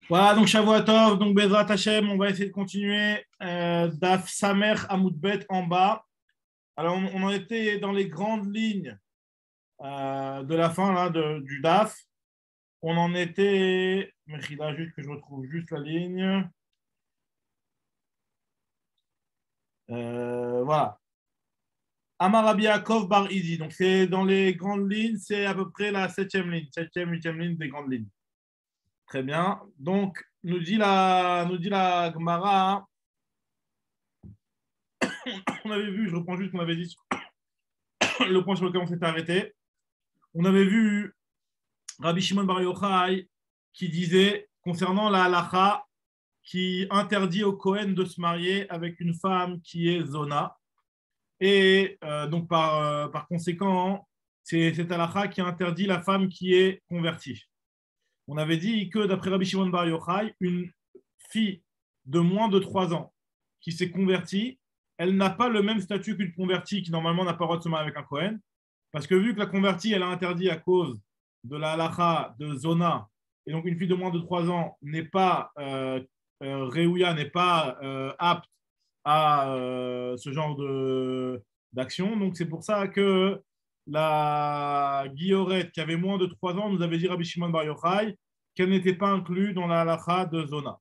Voilà, donc Shavuot donc Bezrat Hashem, on va essayer de continuer. Daf Samer Amoudbet en bas. Alors, on en était dans les grandes lignes de la fin là, du Daf. On en était. Mais là, juste que je retrouve juste la ligne. Voilà. Amar Rabbi Yaakov Bar Izi. Donc, c'est dans les grandes lignes, c'est à peu près la septième ligne, septième, huitième ligne des grandes lignes. Très bien. Donc, nous dit la Gemara. On avait vu, je reprends juste ce qu'on avait dit le point sur lequel on s'était arrêté. On avait vu Rabbi Shimon Bar Yochai qui disait concernant la halacha qui interdit au Kohen de se marier avec une femme qui est zona. Et donc par conséquent, c'est cette halacha qui interdit la femme qui est convertie. On avait dit que d'après Rabbi Shimon Bar Yochai, une fille de moins de 3 ans qui s'est convertie, elle n'a pas le même statut qu'une convertie qui normalement n'a pas le droit de se marier avec un Kohen. Parce que vu que la convertie, elle a interdit à cause de la halacha de Zona, et donc une fille de moins de 3 ans n'est pas réouya, n'est pas apte à ce genre d'action. Donc c'est pour ça que la guillorette qui avait moins de 3 ans nous avait dit Rabbi Shimon Bar Yochai qu'elle n'était pas inclue dans la halacha de Zona.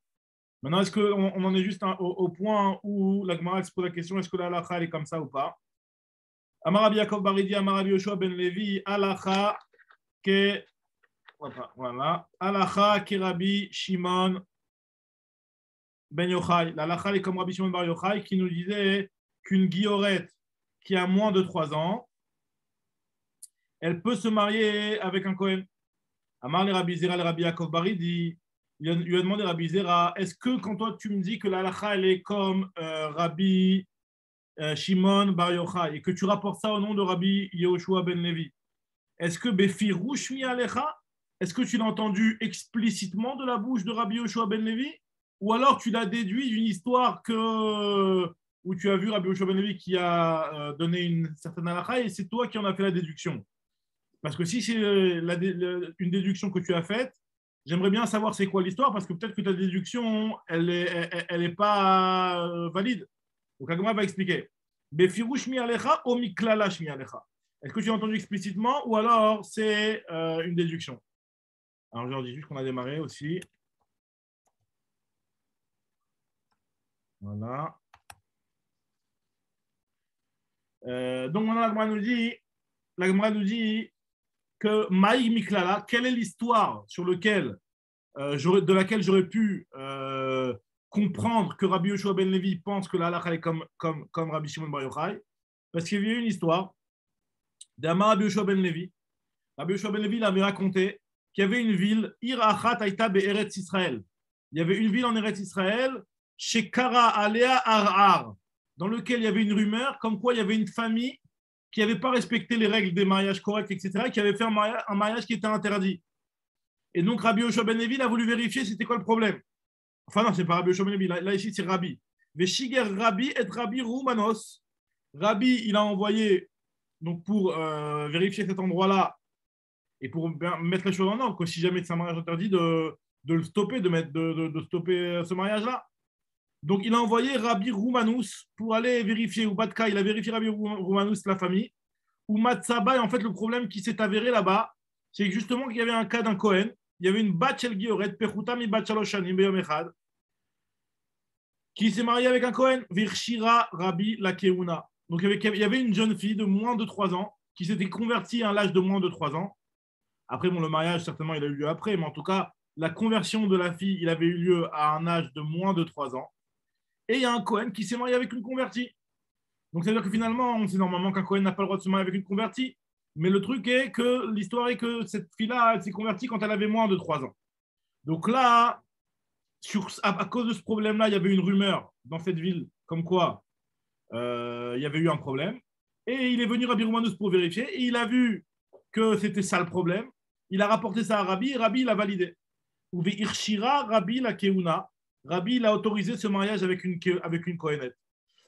Maintenant, est-ce qu'on en est juste au point où la Gemara se pose la question, est-ce que la halacha elle est comme ça ou pas? Amar Rabbi Yaakov Baridi, Amar Rabbi Yoshua ben Levi, halacha ke voilà, halacha ke Rabbi Shimon ben Yochai. La halacha est comme Rabbi Shimon bar Yochai qui nous disait qu'une guillorette qui a moins de 3 ans, elle peut se marier avec un Kohen. Amar le Rabbi Zera, le Rabbi Yaakov Baridi, il lui a demandé Rabbi Zera, est-ce que quand toi tu me dis que la halacha elle est comme Rabbi Shimon Bar Yochai et que tu rapportes ça au nom de Rabbi Yehoshua ben Levi, est-ce que Befirouch mi alecha, est-ce que tu l'as entendu explicitement de la bouche de Rabbi Yehoshua ben Levi, ou alors tu l'as déduit d'une histoire où tu as vu Rabbi Yehoshua ben Levi qui a donné une certaine halacha et c'est toi qui en as fait la déduction? Parce que si c'est une déduction que tu as faite, j'aimerais bien savoir c'est quoi l'histoire, parce que peut-être que ta déduction, elle est pas valide. Donc Agma va expliquer. Befirouch mi alecha ou mi klalash mi alecha. Est-ce que tu as entendu explicitement ou alors c'est une déduction? Alors je leur dis juste qu'on a démarré aussi. Voilà. Donc maintenant la Gemara nous dit que Maï Miklala, quelle est l'histoire de laquelle j'aurais pu comprendre que Rabbi Yoshua ben Levi pense que la halakha est comme Rabbi Shimon Bar Yochai? Parce qu'il y a eu une histoire d'Amar Rabbi Yoshua ben Levi. Rabbi Yoshua ben Levi avait raconté qu'il y avait une ville, Ir Achat Aïta Be'eretz Israël. Il y avait une ville en Eretz Israël, chez Kara Alea Ar, dans lequel il y avait une rumeur comme quoi il y avait une famille qui n'avait pas respecté les règles des mariages corrects, etc., qui avait fait un mariage qui était interdit. Et donc Rabbi Yoshua ben Levi a voulu vérifier c'était quoi le problème. Enfin non, c'est pas Rabbi Yoshua ben Levi, là ici c'est Rabbi. Veshiger Rabbi et Rabbi Roumanos. Rabbi, il a envoyé donc pour vérifier cet endroit-là et pour mettre les choses en ordre, que si jamais c'est un mariage interdit, de le stopper, de stopper ce mariage-là. Donc, il a envoyé Rabbi Roumanous pour aller vérifier, ou Batka, il a vérifié Rabbi Roumanous, la famille, ou Matsaba, et en fait, le problème qui s'est avéré là-bas, c'est que justement qu'il y avait un cas d'un Cohen, il y avait une Batchel Gioret, Pechuta mi Batchaloshanim, Beyom Echad, qui s'est marié avec un Cohen, Virshira Rabbi Lakeuna. Donc, il y avait une jeune fille de moins de 3 ans qui s'était convertie à l'âge de moins de 3 ans. Après, bon, le mariage, certainement, il a eu lieu après, mais en tout cas, la conversion de la fille, il avait eu lieu à un âge de moins de 3 ans. Et il y a un Cohen qui s'est marié avec une convertie. Donc, c'est-à-dire que finalement, on sait normalement qu'un Cohen n'a pas le droit de se marier avec une convertie. Mais le truc est que l'histoire est que cette fille-là, elle s'est convertie quand elle avait moins de 3 ans. Donc là, à cause de ce problème-là, il y avait une rumeur dans cette ville, comme quoi il y avait eu un problème. Et il est venu Rabbi Roumanous pour vérifier. Et il a vu que c'était ça le problème. Il a rapporté ça à Rabbi et Rabbi l'a validé. Ou Irshira Rabbi la Keuna. Rabbi il a autorisé ce mariage avec une Kohenette.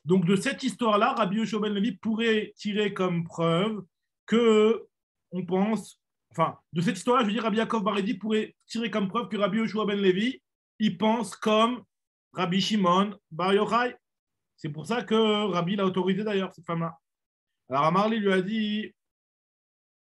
Donc de cette histoire-là, Rabbi Yoshua ben Levi pourrait tirer comme preuve que on pense, enfin, de cette histoire-là, je veux dire, Rabbi Yaakov Baredi pourrait tirer comme preuve que Rabbi Yoshua ben Levi il pense comme Rabbi Shimon Bar Yochai. C'est pour ça que Rabbi l'a autorisé d'ailleurs, cette femme-là. Alors Amarli lui a dit,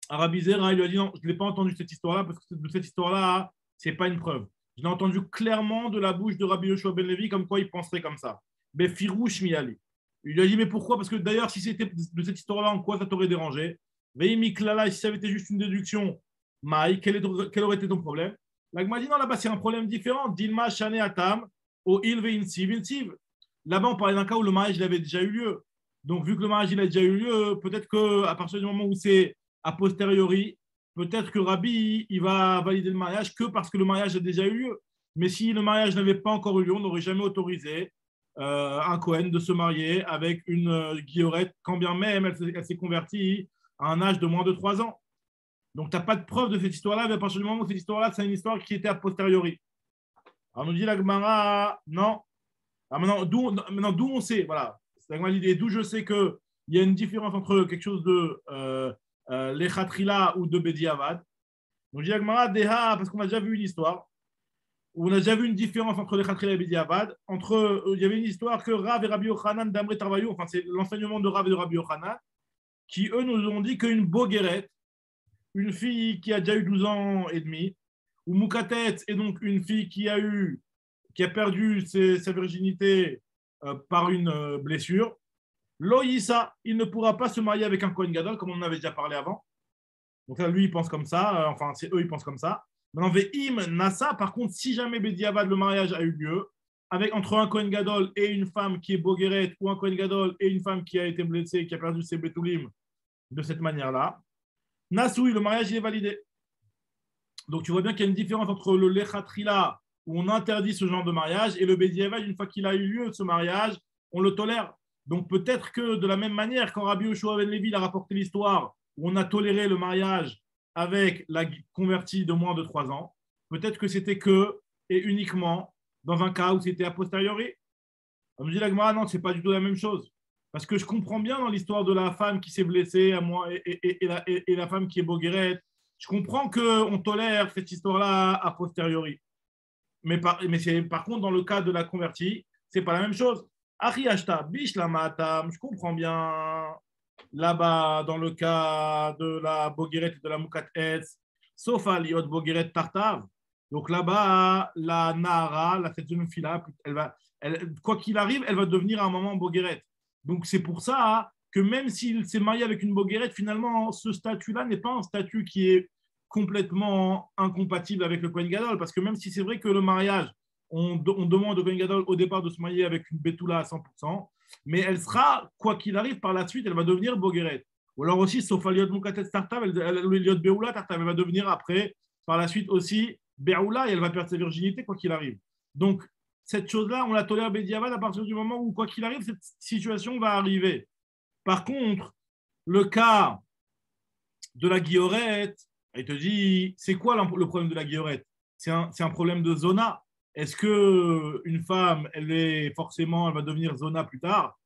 à Rabbi Zera, il lui a dit non, je ne l'ai pas entendu cette histoire-là, parce que de cette histoire-là, ce n'est pas une preuve. Je l'ai entendu clairement de la bouche de Rabbi Yoshua ben Levi, comme quoi il penserait comme ça. Befirouch miyali. Il lui a dit, mais pourquoi? Parce que d'ailleurs, si c'était de cette histoire-là, en quoi ça t'aurait dérangé? Veimiklala, si ça avait été juste une déduction, Maï, quel aurait été ton problème? L'agma dit non, là-bas, c'est un problème différent. Dilma, Shane, Atam, O Ilve, Insiv, Insiv. Là-bas, on parlait d'un cas où le mariage il avait déjà eu lieu. Donc, vu que le mariage il a déjà eu lieu, peut-être qu'à partir du moment où c'est a posteriori, peut-être que Rabbi il va valider le mariage que parce que le mariage a déjà eu lieu. Mais si le mariage n'avait pas encore eu lieu, on n'aurait jamais autorisé un Cohen de se marier avec une guillorette, quand bien même elle s'est convertie à un âge de moins de 3 ans. Donc, tu n'as pas de preuve de cette histoire-là, mais à partir du moment où cette histoire-là, c'est une histoire qui était a posteriori. Alors, nous dit la Gemara, non. Alors maintenant, d'où on sait, voilà, c'est l'idée, d'où je sais qu'il y a une différence entre quelque chose de l'Echatrila ou de Bediavad. Donc, je dis Agmara, Deha, parce qu'on a déjà vu une histoire, où on a déjà vu une différence entre l'Echatrila et Bediavad. Il y avait une histoire que Rav et Rabbi Yochanan d'Amre Tarvayou, enfin, c'est l'enseignement de Rav et de Rabbi Yochanan, qui eux nous ont dit qu'une Bogueret, une fille qui a déjà eu 12 ans et demi, ou Moukatet est donc une fille qui a perdu sa virginité par une blessure, Loïsa, il ne pourra pas se marier avec un Kohen Gadol, comme on en avait déjà parlé avant. Donc là, lui, il pense comme ça. Enfin, c'est eux, ils pensent comme ça. Maintenant, Ve'im Nassa, par contre, si jamais Bediavad, le mariage a eu lieu, entre un Kohen Gadol et une femme qui est Bogueret, ou un Kohen Gadol et une femme qui a été blessée, qui a perdu ses Betoulim, de cette manière-là, Nassoui, le mariage, il est validé. Donc, tu vois bien qu'il y a une différence entre le Lechatrila, où on interdit ce genre de mariage, et le Bediavad, une fois qu'il a eu lieu, ce mariage, on le tolère. Donc, peut-être que de la même manière, quand Rabbi Yoshua ben Levi a rapporté l'histoire où on a toléré le mariage avec la convertie de moins de 3 ans, peut-être que c'était que et uniquement dans un cas où c'était a posteriori. On me dit la Gemara, non, c'est pas du tout la même chose. Parce que je comprends bien dans l'histoire de la femme qui s'est blessée à moi, et la femme qui est boguerette, je comprends qu'on tolère cette histoire-là a posteriori. Mais par contre, dans le cas de la convertie, c'est pas la même chose. Ariashta, bishlamatam, je comprends bien. Là-bas, dans le cas de la boguerette et de la moukat etz, sauf à l'iot boguerette tartav. Donc là-bas, la Nahara, cette jeune fille-là, quoi qu'il arrive, elle va devenir à un moment boguerette. Donc c'est pour ça que même s'il s'est marié avec une boguerette, finalement, ce statut-là n'est pas un statut qui est complètement incompatible avec le Kohen Gadol, parce que même si c'est vrai que le mariage, on demande au Kohen Gadol au départ de se marier avec une Betula à 100%, mais elle sera, quoi qu'il arrive, par la suite, elle va devenir Bogueret. Ou alors aussi, sauf à Liot Moukatet Tartav, Liot Beoula Tartav, elle va devenir après, par la suite aussi, Beoula, et elle va perdre sa virginité, quoi qu'il arrive. Donc, cette chose-là, on la tolère Bediavad à partir du moment où, quoi qu'il arrive, cette situation va arriver. Par contre, le cas de la guillorette, il te dit, c'est quoi le problème de la guillorette? C'est un problème de zona. Est-ce qu'une femme, elle va devenir zona plus tard?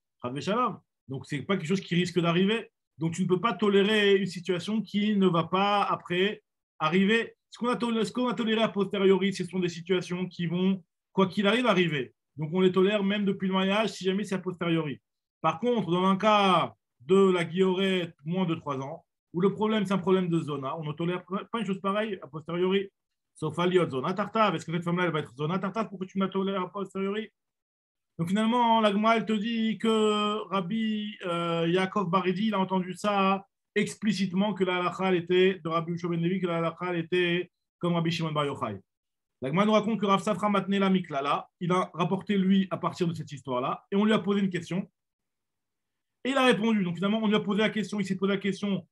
Donc, ce n'est pas quelque chose qui risque d'arriver. Donc, tu ne peux pas tolérer une situation qui ne va pas après arriver. Ce qu'on a toléré a posteriori, ce sont des situations qui vont, quoi qu'il arrive, arriver. Donc, on les tolère même depuis le mariage si jamais c'est a posteriori. Par contre, dans un cas de la guillorette moins de 3 ans, où le problème, c'est un problème de zona, on ne tolère pas une chose pareille a posteriori. Sauf à l'iot zona tartav. Est-ce que cette femme-là, elle va être zona tartav pour que tu me la tolères a posteriori? Donc finalement, la Gemara, elle te dit que Rabbi Yaakov Baridi, il a entendu ça explicitement, que la halakha était de Rabbi Yoshua ben Levi, que la halakha était comme Rabbi Shimon Bar Yochai. La Gemara nous raconte que Rav Safra Matnela Miklala, il a rapporté lui à partir de cette histoire-là, et on lui a posé une question, et il a répondu. Donc finalement, on lui a posé la question, il s'est posé la question,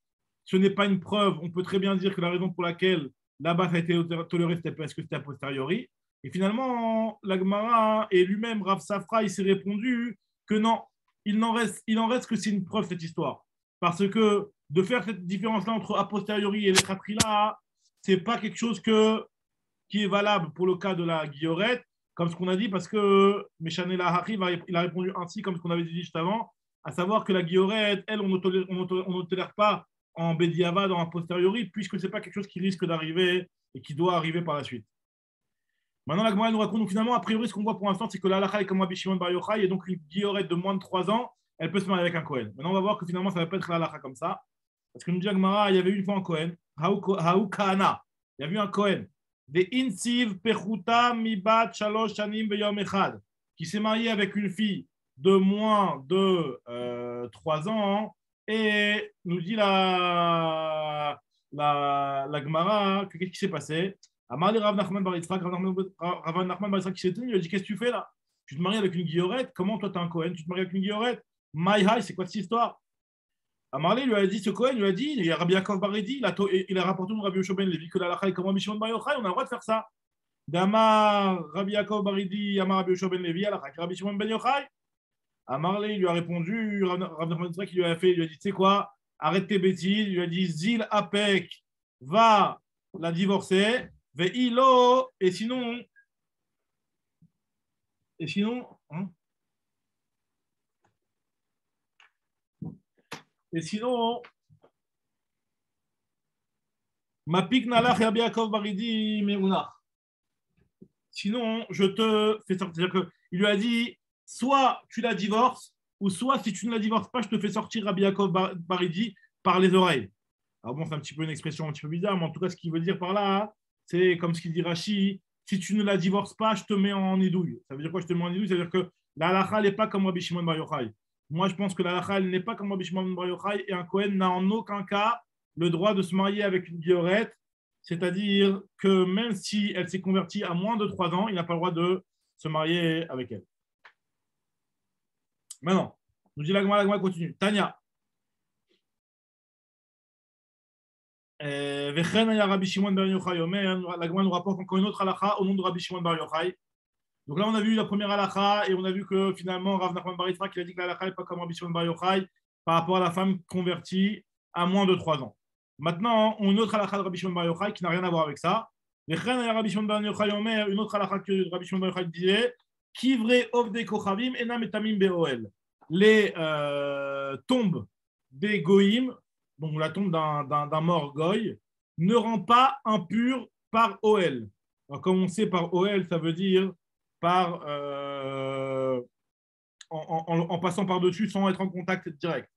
ce n'est pas une preuve, on peut très bien dire que la raison pour laquelle là-bas ça a été toléré, c'était parce que c'était a posteriori. Et finalement, la Gemara et lui-même, Rav Safra, il s'est répondu que non, il en reste que c'est une preuve cette histoire. Parce que de faire cette différence-là entre a posteriori et les khatrila, c'est pas quelque chose qui est valable pour le cas de la guillorette, comme ce qu'on a dit, parce que Meshanela Hari, il a répondu ainsi, comme ce qu'on avait dit juste avant, à savoir que la guillorette, elle, on ne tolère pas en Bediavad, en a posteriori, puisque ce n'est pas quelque chose qui risque d'arriver et qui doit arriver par la suite. Maintenant, la Gemara nous raconte, donc finalement, a priori, ce qu'on voit pour l'instant, c'est que la halakha est comme Rabbi Shimon Bar Yochai, et donc une guillorette de moins de 3 ans, elle peut se marier avec un Kohen. Maintenant, on va voir que finalement, ça ne va pas être la halakha comme ça. Parce que nous dit la Gemara, il y avait une fois un Kohen, Haou Kahana, il y a eu un Kohen, des Insiv Pechuta Mibat Shalosh Shanim Beyom Echad, qui s'est marié avec une fille de moins de 3 ans, et nous dit la Gemara, qu'est-ce qui s'est passé? Amar Rav Nachman Bar Yitzchak, Rav Nachman Bar Yitzchak qui s'est tenu, il a dit qu'est-ce que tu fais là? Tu te maries avec une guillorette? Comment toi tu es un Kohen? Tu te maries avec une guillorette? Maïhaï, c'est quoi cette histoire? Amarlé lui a dit, ce Kohen lui a dit, il y a Rabbi Yaakov Baridi, il a rapporté de Rabbi Yoshua ben Levi que la halakha est comme Rabbi Shimon Bar Yochai, on a le droit de faire ça. D'Amar Rabbi Yaakov Baridi, Amar Rabbi Yoshua ben Levi, halakha Rabbi Shimon ben Yochai. Amarlé lui a répondu, Rav Nachman qui lui a fait, il lui a dit, tu sais quoi? Arrête tes bêtises. Il lui a dit, Zil Apek va la divorcer. Ve'ilo, et sinon, hein, et sinon, Mapik Nalach Rabbi Yaakov Baridi Meunach. Sinon, je te fais sortir. C'est-à-dire qu'il lui a dit, soit tu la divorces, ou soit si tu ne la divorces pas, je te fais sortir Rabbi Yaakov Baridi par les oreilles. Alors bon, c'est un petit peu une expression un petit peu bizarre, mais en tout cas, ce qu'il veut dire par là, c'est comme ce qu'il dit Rashi, si tu ne la divorces pas, je te mets en idouille. Ça veut dire quoi, je te mets en idouille? Ça veut dire que la halakha n'est pas comme Rabbi Shimon Bar Yochai. Moi, je pense que la halakha n'est pas comme Rabbi Shimon Bar Yochai, et un Kohen n'a en aucun cas le droit de se marier avec une guillorette, c'est-à-dire que même si elle s'est convertie à moins de 3 ans, il n'a pas le droit de se marier avec elle. Maintenant, nous dit la Gemara continue. Tania. Rabbi Shimon Bar Yochai Omer, la Gemara nous rapporte encore une autre halakha au nom de Rabbi Shimon Bar Yochai. Donc là, on a vu la première halakha et on a vu que finalement, Rav Nachman Bar Yitzchak, il a dit que la halakha n'est pas comme Rabbi Shimon Bar Yochai par rapport à la femme convertie à moins de 3 ans. Maintenant, on a une autre halakha de Rabbi Shimon Bar Yochai qui n'a rien à voir avec ça. Rabbi Shimon Bar Yochai Omer, une autre halakha que Rabbi Shimon Bar Yochai disait, Kivre Ovde Kochavim Enam Etamim Be'oel. Les tombes des goïms, donc la tombe d'un mort goy, ne rend pas impur par Oel. Alors, comme on sait, par Oel, ça veut dire par, en passant par-dessus sans être en contact direct.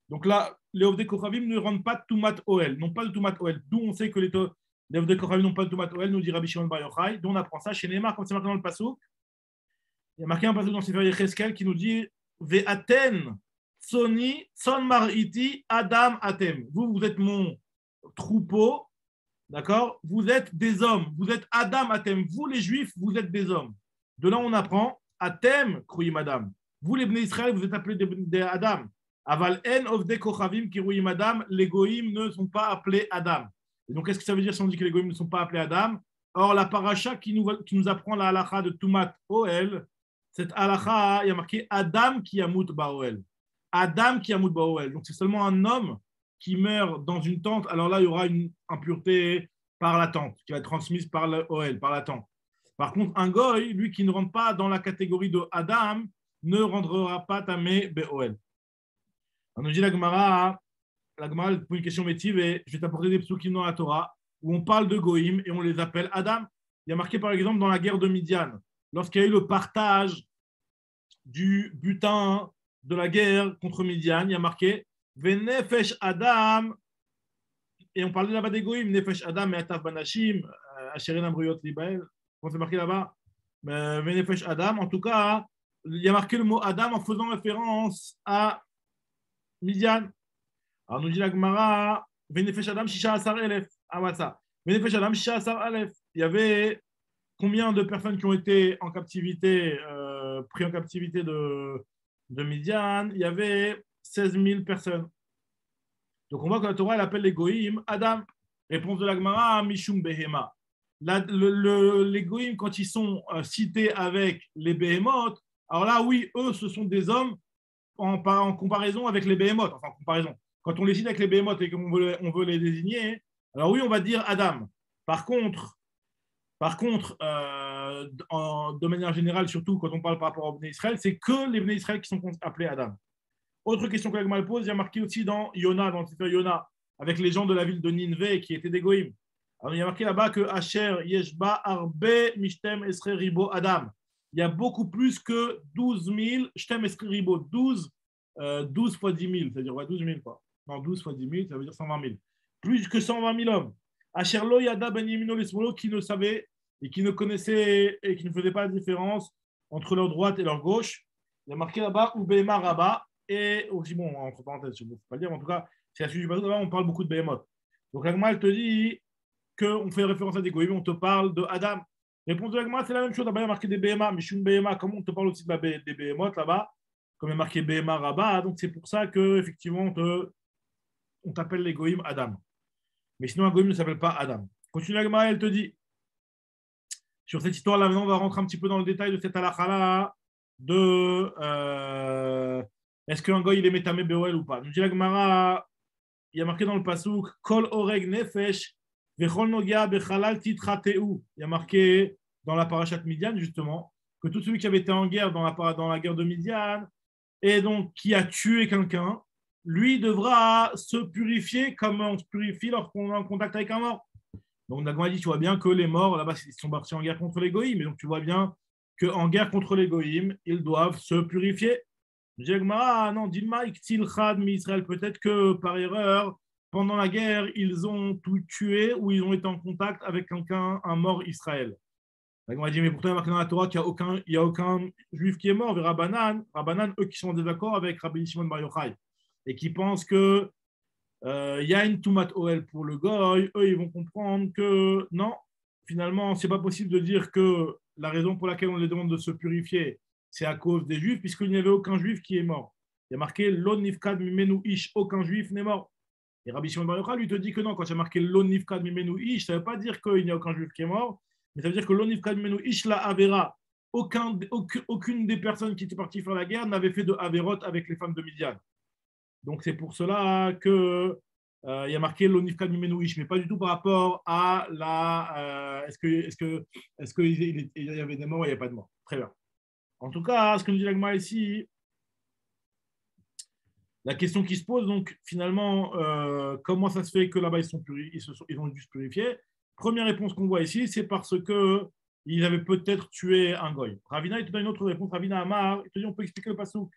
Donc là, les Ovdei Kochavim ne rendent pas Toumat Oel, non pas de Toumat Oel. D'où on sait que les Ovdei Kochavim n'ont pas de Toumat Oel, nous dit Rabbi Shimon Bar Yochai. D'où on apprend ça chez Neymar, comme c'est marqué dans le Passouk. Il y a marqué un passage dans Sefer Yecheskel qui nous dit Ve'aten Soni Son Mariti Adam Atem. Vous êtes mon troupeau, d'accord? Vous êtes des hommes. Vous êtes Adam Atem. Vous, les Juifs, vous êtes des hommes. De là, on apprend Atem, Krouim Adam. Vous, les Bnei Israël, vous êtes appelés des Adam. Aval en Ovdei Kochavim Kirouim Adam. Les Goïm ne sont pas appelés Adam. Et donc, qu'est-ce que ça veut dire si on dit que les Goïm ne sont pas appelés Adam? Or, la paracha qui nous apprend la halakha de Toumat Oel, cette halakha, il y a marqué Adam qui yamout Baoel. Adam qui yamout Baoel. Donc, c'est seulement un homme qui meurt dans une tente. Alors là, il y aura une impureté par la tente qui va être transmise par l'Oel, par la tente. Par contre, un goy, lui qui ne rentre pas dans la catégorie de Adam, ne rendra pas tamé Beoel. On nous dit la Gemara pour une question métive, et je vais t'apporter des psukim dans la Torah où on parle de goïm et on les appelle Adam. Il y a marqué par exemple dans la guerre de Midian, lorsqu'il y a eu le partage du butin de la guerre contre Midian, il y a marqué Venefesh Adam, et on parlait là-bas des goïm, Nefesh Adam et Ataf Banashim, Asherin Ambriot Libael, comment c'est marqué là-bas? Venefesh Adam, en tout cas, il y a marqué le mot Adam en faisant référence à Midian. Alors nous dit la Gemara, Venefesh Adam Shisha Asar Elef. Ah ouais, ça. Venefesh Adam Shisha Asar Elef. Il y avait combien de personnes qui ont été en captivité, pris en captivité de Midian? Il y avait 16 000 personnes. Donc on voit que la Torah elle appelle les Goïm Adam. Réponse de la Gemara, Mishum Behema. Les Goïm, quand ils sont cités avec les Behemoth, alors là, oui, eux, ce sont des hommes en comparaison avec les Behemoth. Enfin, en comparaison. Quand on les cite avec les Behemoth et qu'on veut les désigner, alors oui, on va dire Adam. Par contre, de manière générale, surtout quand on parle par rapport aux Bnei Israël, c'est que les Bnei Israël qui sont appelés Adam. Autre question que l'Agma pose, il y a marqué aussi dans Yona, dans le Sefer Yona, avec les gens de la ville de Ninvé qui étaient des Goïm. Alors, il y a marqué là-bas que Asher Yeshba Arbe Mishtem Esre Ribo Adam. Il y a beaucoup plus que 12 000 Shtem Esre Ribo. 12 fois 10 000, c'est-à-dire ouais, 12 000 quoi. Non, 12 fois 10 000, ça veut dire 120 000. Plus que 120 000 hommes. Asher Lo Yada Ben Yemino Lesmolo, qui ne savait et qui ne connaissait et qui ne faisait pas la différence entre leur droite et leur gauche. Il y a marqué là-bas Ubema Rabba. Et aussi, bon, entre parenthèses, je ne peux pas le dire, mais en tout cas, c'est à sujet du bateau, là, on parle beaucoup de Behemoth. Donc, l'Agma, elle te dit qu'on fait référence à des goïms, on te parle de Adam. Réponse de l'Agma, c'est la même chose. Là-bas, il y a marqué des Behema, Mishum Behema, comment on te parle aussi des Behemoth là-bas, comme il y a marqué Behema Rabba. Donc, c'est pour ça qu'effectivement, on t'appelle les goïms Adam. Mais sinon, un goïm ne s'appelle pas Adam. Continue l'Agma, elle te dit, sur cette histoire-là, maintenant, on va rentrer un petit peu dans le détail de cette halakha-là, de est-ce qu'un goy il est métamé Beoel ou pas. Nous dit la Gemara, il y a marqué dans le pasouk Kol oreg nefesh vechol nogia bechalal titrateu. Il y a marqué dans la parashat Midian justement que tout celui qui avait été en guerre dans la guerre de Midian et donc qui a tué quelqu'un, lui devra se purifier comme on se purifie lorsqu'on est en contact avec un mort. Donc Nagma dit, tu vois bien que les morts là-bas ils sont partis en guerre contre les goïms, mais donc tu vois bien qu'en guerre contre les goïms, ils doivent se purifier. Jegmara, non, Dilma, Iktil Khad, Israël, peut-être que par erreur, pendant la guerre, ils ont tout tué ou ils ont été en contact avec quelqu'un, un mort Israël. On m'a dit, mais pourtant, il y a marqué dans la Torah qu'il n'y a aucun juif qui est mort. Rabbanan, eux qui sont en désaccord avec Rabbi Shimon Bar Yochai et qui pensent que il y a une Tumat Oel pour le Goy, eux, ils vont comprendre que non, finalement, c'est pas possible de dire que la raison pour laquelle on les demande de se purifier, c'est à cause des Juifs, puisqu'il n'y avait aucun Juif qui est mort. Il y a marqué Lon Nifkad Mimenu Ish, aucun Juif n'est mort. Et Rabbi Shimon Bar Yochai lui te dit que non, quand il y a marqué Lon Nifkad Mimenu Ish, ça ne veut pas dire qu'il n'y a aucun Juif qui est mort, mais ça veut dire que Lon Nifkad Mimenu Ish la Avera. Aucune des personnes qui étaient parties faire la guerre n'avait fait de Averot avec les femmes de Midian. Donc c'est pour cela que il y a marqué l'onifka mimenouish, mais pas du tout par rapport à la. Est-ce qu'il y avait des morts ou il n'y avait pas de morts. Très bien. En tout cas, ce que nous dit l'Agma ici, la question qui se pose, donc finalement, comment ça se fait que là-bas ils ont dû se purifier. Première réponse qu'on voit ici, c'est parce que ils avaient peut-être tué un goy. Ravina, il te donne une autre réponse. Ravina Amar, il te dit on peut expliquer le passouk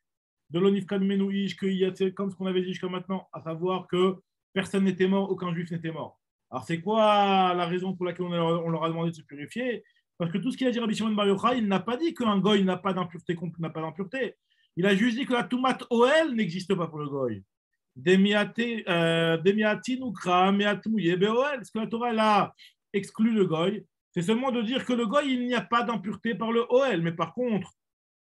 de l'onifka mimenouish, qu'il y a comme ce qu'on avait dit jusqu'à maintenant, à savoir que personne n'était mort, aucun juif n'était mort. Alors, c'est quoi la raison pour laquelle on leur a demandé de se purifier? Parce que tout ce qu'il a dit Rabbi Shimon Bar Yochai, il n'a pas dit qu'un goy n'a pas d'impureté, n'a pas d'impureté. Il a juste dit que la Tumat Oel n'existe pas pour le goy. Demiati Nukra, Meatmouye Beoel. Ce que la Torah a exclu le goy, c'est seulement de dire que le goy, il n'y a pas d'impureté par le Oel. Mais par contre,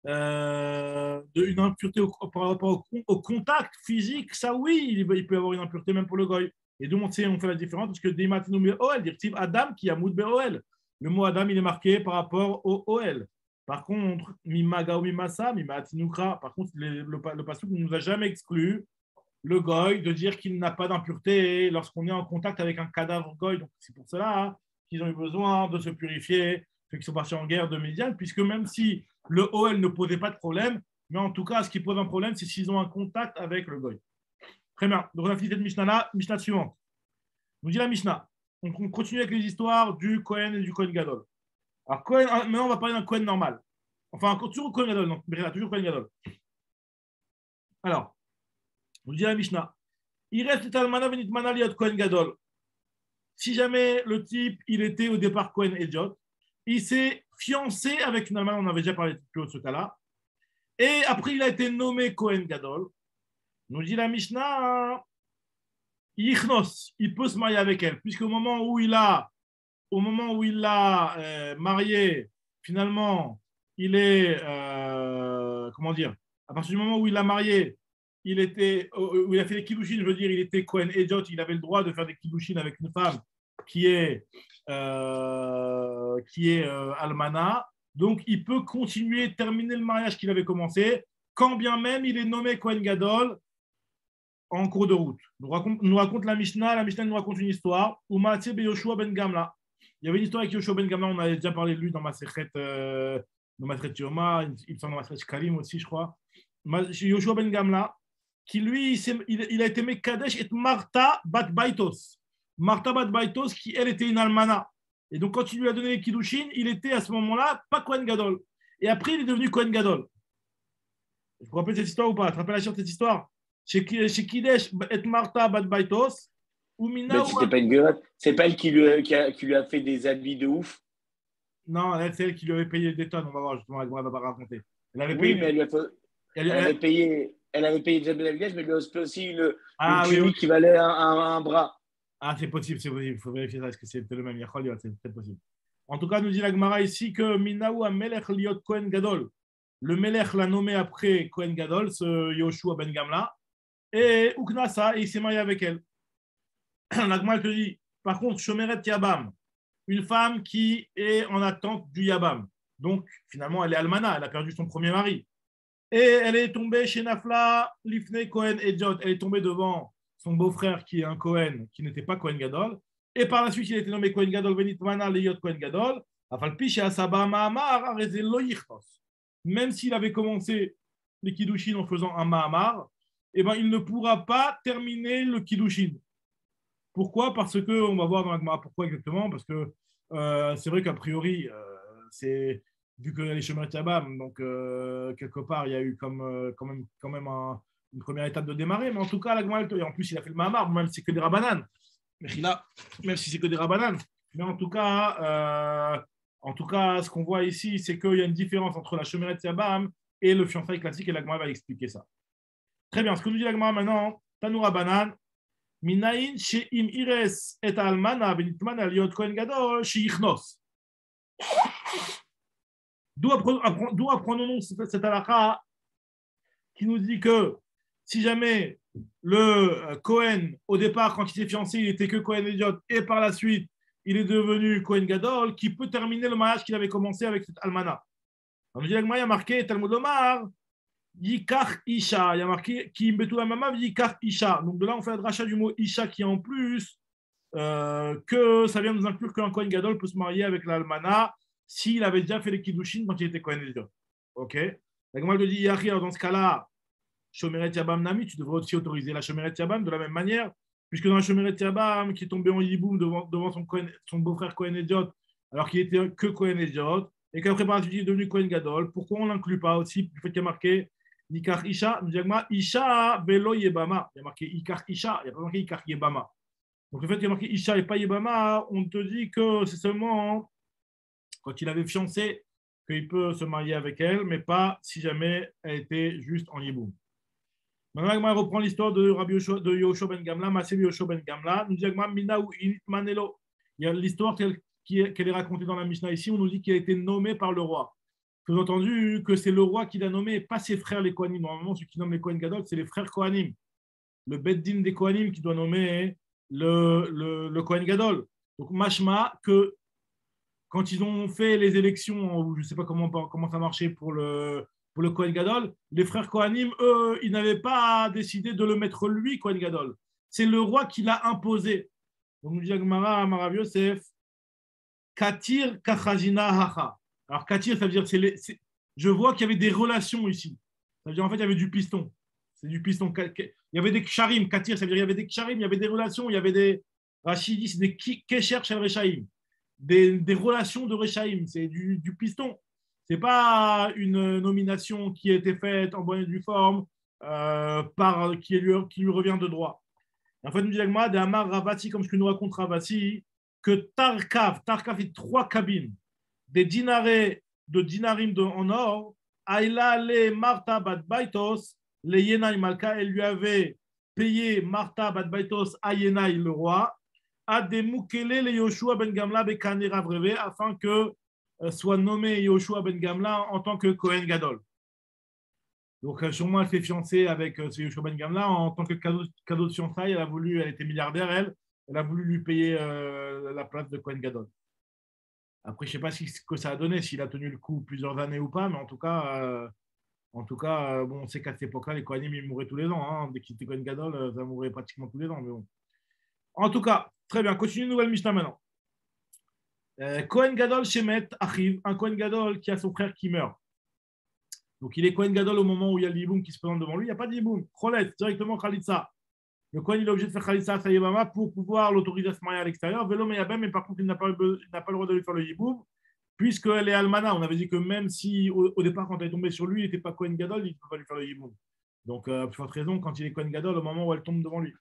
une impureté par rapport au contact physique, ça oui, il peut y avoir une impureté même pour le goy. Et d'où on fait la différence parce que des matinoum OL, dire Adam qui a moud OL. Le mot Adam, il est marqué par rapport au OL. Par contre, mimaga ou mimasa, mimatinukra, par contre, le passouk ne nous a jamais exclu le goy de dire qu'il n'a pas d'impureté lorsqu'on est en contact avec un cadavre goy. Donc c'est pour cela qu'ils ont eu besoin de se purifier, ceux qui sont partis en guerre de Midian, puisque même si le OL ne posait pas de problème, mais en tout cas, ce qui pose un problème, c'est s'ils ont un contact avec le goy. Très bien. Donc, on a fini cette Mishnah-là. Mishnah suivante. Nous dit la Mishnah. Donc, on continue avec les histoires du Kohen et du Kohen Gadol. Alors, Kohen, maintenant, on va parler d'un Kohen normal. Enfin, toujours Kohen Gadol. Donc, toujours Kohen Gadol. Alors, nous dit la Mishnah. Il reste Talmana Venitmana Liot Kohen Gadol. Si jamais le type, il était au départ Kohen Ediot, il s'est fiancé avec une Almana, on avait déjà parlé plus haut de ce cas-là, et après il a été nommé Kohen Gadol. Nous dit la Mishnah, Yichnos, il peut se marier avec elle, puisqu'au moment où il l'a marié, finalement, il est, comment dire, à partir du moment où il l'a marié, où il a fait les kiddushin, je veux dire, il était Kohen Ediot, il avait le droit de faire des kiddushin avec une femme qui est Almana. Donc, il peut continuer, terminer le mariage qu'il avait commencé, quand bien même il est nommé Kohen Gadol en cours de route. Nous raconte la Mishnah nous raconte une histoire. Umaatse be Yoshua ben Gamla. Il y avait une histoire avec Yoshua ben Gamla, on avait déjà parlé de lui dans Masechet Yoma, il me semble dans Masechet Kalim aussi, je crois. Yoshua ben Gamla, qui lui, il a été Mekadesh et Martha bat Baitos. Martha Bat Baitos, qui elle était une almana. Et donc, quand il lui a donné les Kiddushin, il était à ce moment-là pas Kohen Gadol. Et après, il est devenu Kohen Gadol. Je vous rappelle cette histoire ou pas? Tu te rappelles la suite de cette histoire? Chez Kidesh et Martha Bat Baitos, ou Ben, Mina ou. c'était pas une gueule. C'est pas elle qui lui a fait des habits de ouf. Non, c'est elle qui lui avait payé des tonnes. On va voir justement, elle va pas raconter. Elle avait Oui, payé. mais Elle- elle avait elle- payé. Elle avait payé Jamel Elgaz, mais elle lui a fait aussi une Ah oui, oui. tunique qui valait un bras. Ah, c'est possible, c'est possible. Il faut vérifier ça. Est-ce que c'est le même? C'est peut-être possible. En tout cas, nous dit la Gemara ici que Minaou a Melech Liot Kohen Gadol. Le Melech l'a nommé après Kohen Gadol, ce Yoshua Ben Gamla. Et Uknasa, et il s'est marié avec elle. La Gemara te dit, par contre, Shomeret Yabam, une femme qui est en attente du Yabam. Donc, finalement, elle est Almana, elle a perdu son premier mari. Et elle est tombée chez Nafla, Lifnei Cohen et Jot. Elle est tombée devant son beau-frère qui est un Cohen, qui n'était pas Cohen Gadol. Et par la suite, il a été nommé Cohen Gadol, Benitmana, Leyot Cohen Gadol. Afalpi, Asaba Mahamar, Areze Loyichnos. Même s'il avait commencé les Kiddushin en faisant un Mahamar, eh ben, il ne pourra pas terminer le Kiddushin. Pourquoi? Parce que, on va voir dans la Gemara pourquoi exactement, parce que c'est vrai qu'a priori, c'est vu que les chemins de Tabam, donc quelque part, il y a eu quand même une première étape de démarrer, mais en tout cas, la Gemara, et en plus, il a fait le Mahamar, même si c'est que des Rabbanan, même si c'est que des Rabbanan, mais en tout cas, ce qu'on voit ici, c'est qu'il y a une différence entre la Shomeret Tabam et le fiançailles classique, et la Gemara va expliquer ça. Très bien, ce que nous dit la Gemara maintenant, Tanoura Banan, Minaïn she'im ires et almana benitman aliot kohen gadol sheichnos. D'où apprenons-nous cette halakha qui nous dit que si jamais le Cohen, au départ, quand il s'est fiancé, il était que Cohen Idiot, et par la suite, il est devenu Cohen Gadol, qui peut terminer le mariage qu'il avait commencé avec cette almana. On nous dit, il y a marqué Talmud Omar, Yikach Isha. Il y a marqué Ki Betou Mama Yikach Isha. Donc de là, on fait le rachat du mot Isha qui en plus que ça vient nous inclure qu'un Kohen Gadol peut se marier avec l'Almana s'il avait déjà fait les Kiddushin quand il était Kohen Gadol. Ok. La Gemara lui dit Yahi, dans ce cas-là, Shomeret Yabam Nami, tu devrais aussi autoriser la Shomeret Yabam de la même manière, puisque dans la Shomeret Yabam qui est tombé en Yiboum devant son beau-frère Kohen Ediot, alors qu'il était que Kohen Ediot, et qu'après par la suite il est devenu Kohen Gadol, pourquoi on ne l'inclut pas aussi du fait qu'il y a marqué Ikar Isha, Isha Velo Yebama. Il y a marqué Ikar Isha, il n'y a pas marqué Ikar Yebama. Donc le fait qu'il y a marqué Isha et pas Yebama, on te dit que c'est seulement quand il avait fiancé qu'il peut se marier avec elle, mais pas si jamais elle était juste en Yeboum. Maintenant, on reprend l'histoire de Rabbi Yoshua, de Yoshua ben Gamla, Massé Yoshua ben Gamla. Nous dit Mina ou Init Manelo. Il y a l'histoire qu'elle est racontée dans la Mishnah ici. On nous dit qu'il a été nommé par le roi. Sous-entendu que c'est le roi qui l'a nommé, pas ses frères les Kohanim. Normalement, ceux qui nomment les Kohen Gadol, c'est les frères Kohanim. Le Beddin des Kohanim qui doit nommer le Kohen Gadol. Donc, mashma, que quand ils ont fait les élections, je ne sais pas comment ça marchait pour le Kohen Gadol, les frères Kohanim, eux, ils n'avaient pas décidé de le mettre lui, Kohen Gadol. C'est le roi qui l'a imposé. Donc, nous dit Agmara, Marav Yosef, Katir Kachazina Hacha. Alors, Katir, ça veut dire, je vois qu'il y avait des relations ici. Ça veut dire, en fait, il y avait du piston. C'est du piston. Il y avait des ksharim. Katir, ça veut dire, il y avait des ksharim, il y avait des relations, il y avait des. Rachidi, c'est des kesher shel rechaim. Des relations de rechaim. C'est du piston. Ce n'est pas une nomination qui a été faite en bonne et due forme qui lui revient de droit. En fait, nous dit l'agma de Amar Ravati, comme ce que nous raconte Ravati, que Tarkav est 3 cabines, des dinarets de dinarim en or, Aïla le Martha Bat Baitos, les Yenai Malka, elle lui avait payé Martha Bat Baitos à Yenai le roi, à des Mukele le Yoshua Ben Gamla Bekanera Breve, afin que soit nommé Yoshua Ben Gamla en tant que Kohen Gadol. Donc, sûrement, elle s'est fiancée avec ce Yoshua Ben Gamla en tant que cadeau de fiançailles. Elle était milliardaire, elle a voulu lui payer la place de Kohen Gadol. Après, je ne sais pas ce que ça a donné, s'il a tenu le coup plusieurs années ou pas, mais en tout cas, bon, on sait qu'à cette époque-là, les Kohanim, ils mouraient tous les ans. Hein. Dès qu'ils étaient Kohen Gadol, ça mourait pratiquement tous les ans. Mais bon. En tout cas, très bien. Continue une nouvelle Mishnah maintenant. Kohen Gadol Shemet Achiv, un Kohen Gadol qui a son frère qui meurt. Donc, il est Kohen Gadol au moment où il y a l'Iboum qui se présente devant lui. Il n'y a pas d'Iboum. Cholet, directement Khalitsa. Le Kohen, il est obligé de faire Khalissa Sayebama pour pouvoir l'autoriser à se marier à l'extérieur. Vélo Meyabem, mais par contre, il n'a pas le droit de lui faire le Yiboum, puisqu'elle est Almana. On avait dit que même si au départ, quand elle est tombée sur lui, il n'était pas Kohen Gadol, il ne peut pas lui faire le Yiboum. Donc, pour cette raison, quand il est Kohen Gadol, au moment où elle tombe devant lui.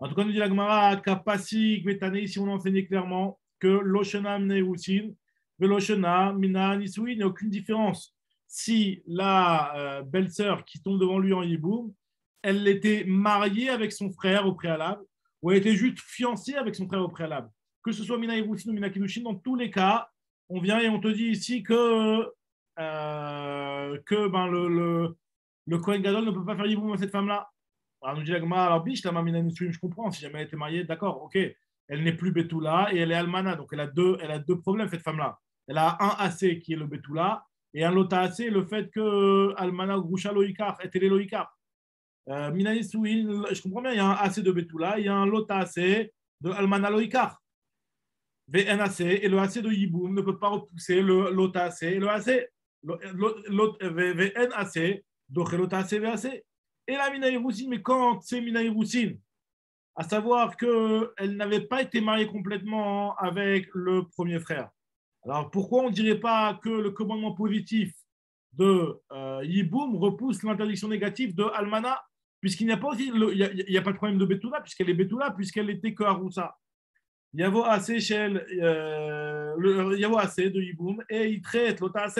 En tout cas, nous dit la Gemara, Kapasi, Gvetane, ici on enseignait clairement que l'Oshana Mneusin, l'Oshana Mina Nisui, il n'y a aucune différence. Si la belle-sœur qui tombe devant lui en Yiboum, elle était mariée avec son frère au préalable, ou elle était juste fiancée avec son frère au préalable. Que ce soit Mina Yiboussin ou Mina Kiddushin, dans tous les cas, on vient et on te dit ici que le Kohen Gadol ne peut pas faire Yiboum à cette femme-là. Alors, nous dit la Gemara, alors biche, la mamina Nisuim, je comprends, si jamais elle était mariée, d'accord, ok. Elle n'est plus Betula et elle est Almana, donc elle a deux problèmes, cette femme-là. Elle a un AC qui est le Betula et un Lota AC, le fait que Almana Grusha Loïkar, était Loïkar. Mina Nisuim, je comprends bien, il y a un AC de Betula, il y a un Lota AC de Almana Loïkar. VNAC et le AC de Yiboum ne peut pas repousser le Lota AC et le AC. VNAC, donc le Lota AC, VAC. Et la Mina Iroussine, mais quand c'est Mina Iroussine, à savoir qu'elle n'avait pas été mariée complètement avec le premier frère. Alors pourquoi on ne dirait pas que le commandement positif de Yiboum repousse l'interdiction négative de Almana, puisqu'il n'y a pas aussi il y a pas de problème de Betula, puisqu'elle est Betula, puisqu'elle était que Haroussa. Yavo AC chez Yavo AC de Yiboum et il traite l'autre AC.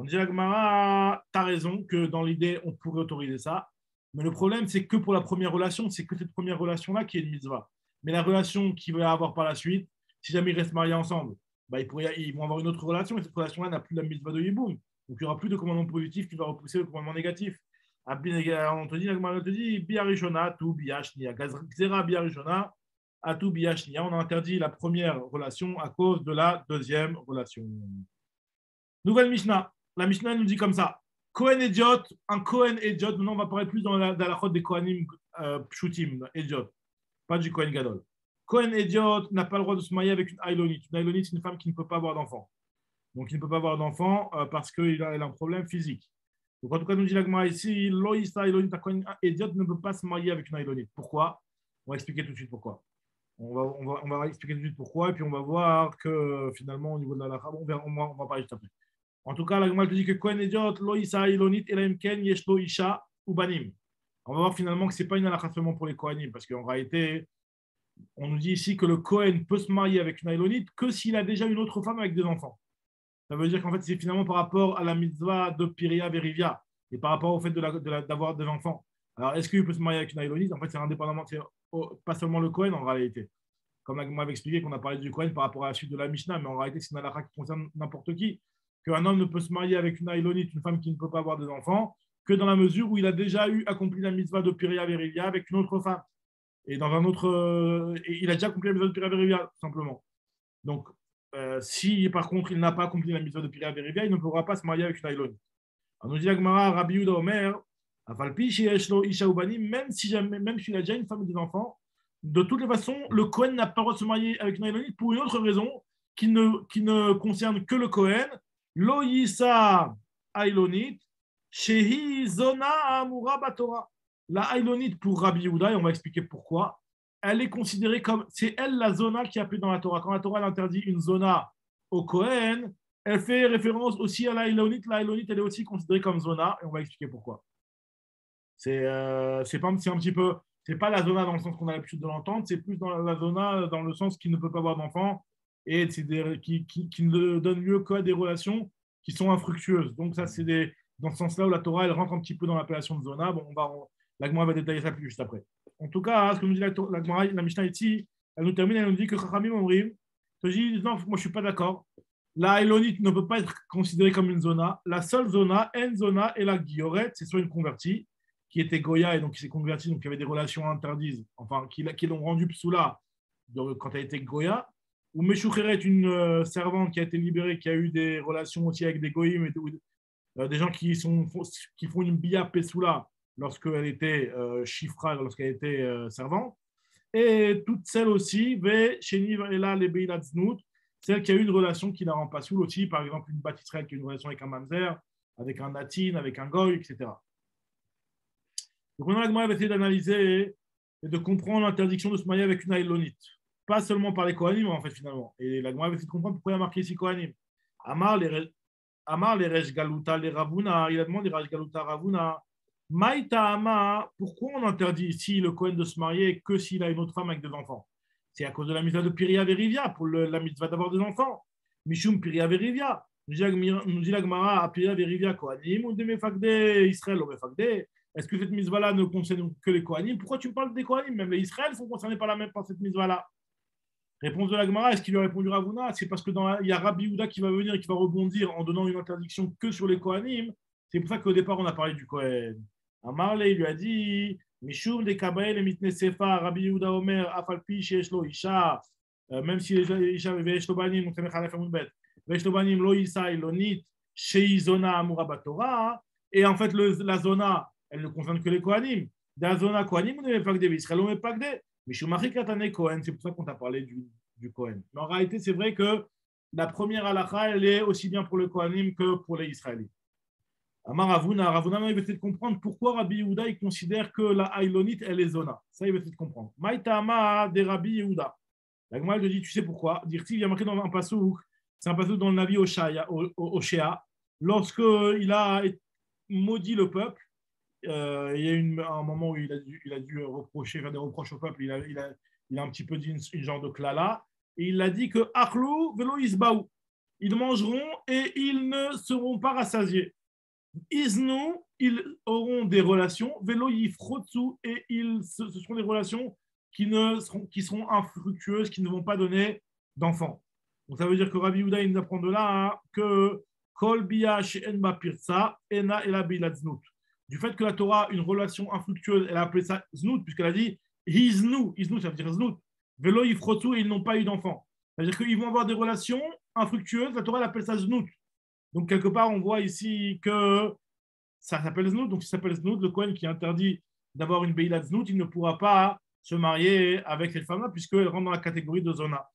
On dit la Gemara, t'as raison que dans l'idée, on pourrait autoriser ça. Mais le problème, c'est que pour la première relation, c'est que cette première relation-là qui est une mitzvah. Mais la relation qu'il va avoir par la suite, si jamais ils restent mariés ensemble, bah, ils vont avoir une autre relation et cette relation-là n'a plus la mitzvah de Yiboum. Donc il n'y aura plus de commandement positif qui va repousser le commandement négatif. On te dit, la Gemara te dit, Biarishona, tout Biashnia. Gzera Biarishona, à tout Biashnia. On a interdit la première relation à cause de la deuxième relation. Nouvelle Mishnah. La Mishnah nous dit comme ça. Kohen Ediot, un Kohen Ediot. Maintenant, on va parler plus dans la chode des Kohanim Pshutim, Ediot, pas du Kohen Gadol. Kohen Ediot n'a pas le droit de se marier avec une Ailonite. Une Ailonite, c'est une femme qui ne peut pas avoir d'enfant. Donc, il ne peut pas avoir d'enfant parce qu'elle a un problème physique. Donc, en tout cas, nous dit la Gemara ici, Loïsa Ailonite, un Kohen Ediot ne peut pas se marier avec une Ailonite. Pourquoi? On va expliquer tout de suite pourquoi. On va expliquer tout de suite pourquoi, et puis on va voir que finalement, au niveau de la lacha, on va parler juste après. En tout cas, la Gemara te dit que Kohen Ediot, Loïsa Ilonit, Elamken, Yeshlo Isha, Ubanim. On va voir finalement que ce n'est pas une halakha seulement pour les Kohanim, parce qu'en réalité, on nous dit ici que le Kohen peut se marier avec une Ilonite que s'il a déjà une autre femme avec des enfants. Ça veut dire qu'en fait, c'est finalement par rapport à la mitzvah de Piria Verivia et par rapport au fait d'avoir des enfants. Alors, est-ce qu'il peut se marier avec une Ilonite? En fait, c'est indépendamment, c'est pas seulement le Kohen en réalité. Comme la Gemara avait expliqué qu'on a parlé du Kohen par rapport à la suite de la Mishnah, mais en réalité, c'est une halakha qui concerne n'importe qui. Qu'un homme ne peut se marier avec une Ailonite, une femme qui ne peut pas avoir des enfants, que dans la mesure où il a déjà accompli la mitzvah de Piria Verilia avec une autre femme. Et dans un autre. Il a déjà accompli la mitzvah de Piria Verilia, tout simplement. Donc, si par contre il n'a pas accompli la mitzvah de Piria Verilia, il ne pourra pas se marier avec une Ailonite. Alors, nous dit Agmara, Rabbi Yuda Omer, même s'il a déjà une femme et des enfants, de toutes les façons, le Kohen n'a pas le droit de se marier avec une Ailonite pour une autre raison qui ne concerne que le Kohen. Loïsa Ailonit, Shehi Zona Amura Batora. La Ailonit pour Rabbi Yehuda, et on va expliquer pourquoi, elle est considérée comme, c'est elle la zona qui est appelée dans la Torah. Quand la Torah interdit une zona au Kohen, elle fait référence aussi à la Ailonit. La Ailonit, elle est aussi considérée comme zona, et on va expliquer pourquoi. C'est un petit peu, c'est pas la zona dans le sens qu'on a l'habitude de l'entendre, c'est plus dans la zona dans le sens qu'il ne peut pas avoir d'enfant et qui ne donne lieu qu'à des relations qui sont infructueuses. Donc ça, c'est dans ce sens-là où la Torah, elle rentre un petit peu dans l'appellation de zona. Bon, la Gemara va détailler ça plus juste après. En tout cas, ce que nous dit la Gemara, la Mishnah ici, elle nous termine, elle nous dit que Chachamim Omrim, je dis, non, moi je suis pas d'accord. La Elonite ne peut pas être considérée comme une zona. La seule zona, en zona, est la Gioret, c'est soit une convertie, qui était Goya et donc qui s'est convertie, donc qui avait des relations interdites, enfin, qui l'ont rendue psoula quand elle était Goya, ou Meshoucheret, une servante qui a été libérée, qui a eu des relations aussi avec des Goyim, des gens qui font une bia pessoula lorsqu'elle était chifra, lorsqu'elle était servante, et toutes celles aussi, celle qui a eu une relation qui la rend pas soul aussi, par exemple une Bat Israël qui a une relation avec un mamzer, avec un natin, avec un goy, etc. Donc maintenant, la Gemara va essayer d'analyser et de comprendre l'interdiction de se marier avec une Aïlonite. Pas seulement par les Kohanim, en fait, finalement. Et la Gemara va essayer de comprendre pourquoi il y a marqué ici Kohanim. Amar les Resh Galuta les Ravuna, il a demandé Resh Galuta Ravuna, Maïta Ama, pourquoi on interdit ici le Kohen de se marier que s'il a une autre femme avec des enfants? C'est à cause de la mitzvah de Piria Verivia, pour la mitzvah d'avoir des enfants. Mishum Piria Verivia. Nous dit la Gemara, Piria Verivia Kohanim ou de Mefagde Israël ou Mefagde. Est-ce que cette mitzvah-là ne concerne que les Kohanim? Pourquoi tu me parles des Kohanim? Même les Israël sont concernés par cette mitzvah-là. Réponse de la Gemara, est-ce qu'il lui a répondu Ravuna? C'est parce que il y a Rabbi Yehuda qui va venir et qui va rebondir en donnant une interdiction que sur les Kohanim. C'est pour ça qu'au départ, on a parlé du Kohen. Amarle, il lui a dit Mishum de Kabael et Mitne Sefa, Rabbi Yehuda Omer, Afalpi, Sheshlo Isha, même si les Isha, Veshlo Banim, donc c'est Mechalef Amounbet, Veshlo Banim, Lo Isa, Ilonit, Sheizona, Amura Batora. Et en fait, la zona, elle ne concerne que les Kohanim. Da zona Kohanim, on ne met pas que des Israël, on ne met pas que des. Mishumari Katane Kohen, c'est pour ça qu'on t'a parlé du Kohen. Mais en réalité, c'est vrai que la première halakha, elle est aussi bien pour le Kohanim que pour les Israélites. Amar Ravuna, il va essayer de comprendre pourquoi Rabbi Yehuda il considère que la Aïlonite, elle est zona. Ça, il va essayer de comprendre. Maïtama de Rabbi Yehuda. La Gemara lui dit, tu sais pourquoi? Dirti, il y a marqué dans un passouk, c'est un passouk dans le Navi Oshéa, lorsqu'il a maudit le peuple, il y a un moment où il a dû reprocher, faire des reproches au peuple, il a un petit peu dit une genre de klala, et il a dit que Achlou velo isbaou, ils mangeront et ils ne seront pas rassasiés. Isnu, ils auront des relations, velo yifrotsu, et ce seront des relations qui seront infructueuses, qui ne vont pas donner d'enfants. Donc ça veut dire que Rabbi Yehuda il nous apprend de là que kol biya she'en ba pirsa ena ela bilad znut. Du fait que la Torah a une relation infructueuse, elle a appelé ça znut, puisqu'elle a dit hiznu, ça veut dire znut, velo yifrotsu, et ils n'ont pas eu d'enfants. Ça veut dire qu'ils vont avoir des relations infructueuses, la Torah elle appelle ça znut. Donc, quelque part, on voit ici que ça s'appelle Znout. Donc, si ça s'appelle Znout, le Kohen qui interdit d'avoir une Beïla Znout, il ne pourra pas se marier avec cette femme-là, puisqu'elle rentre dans la catégorie de Zona.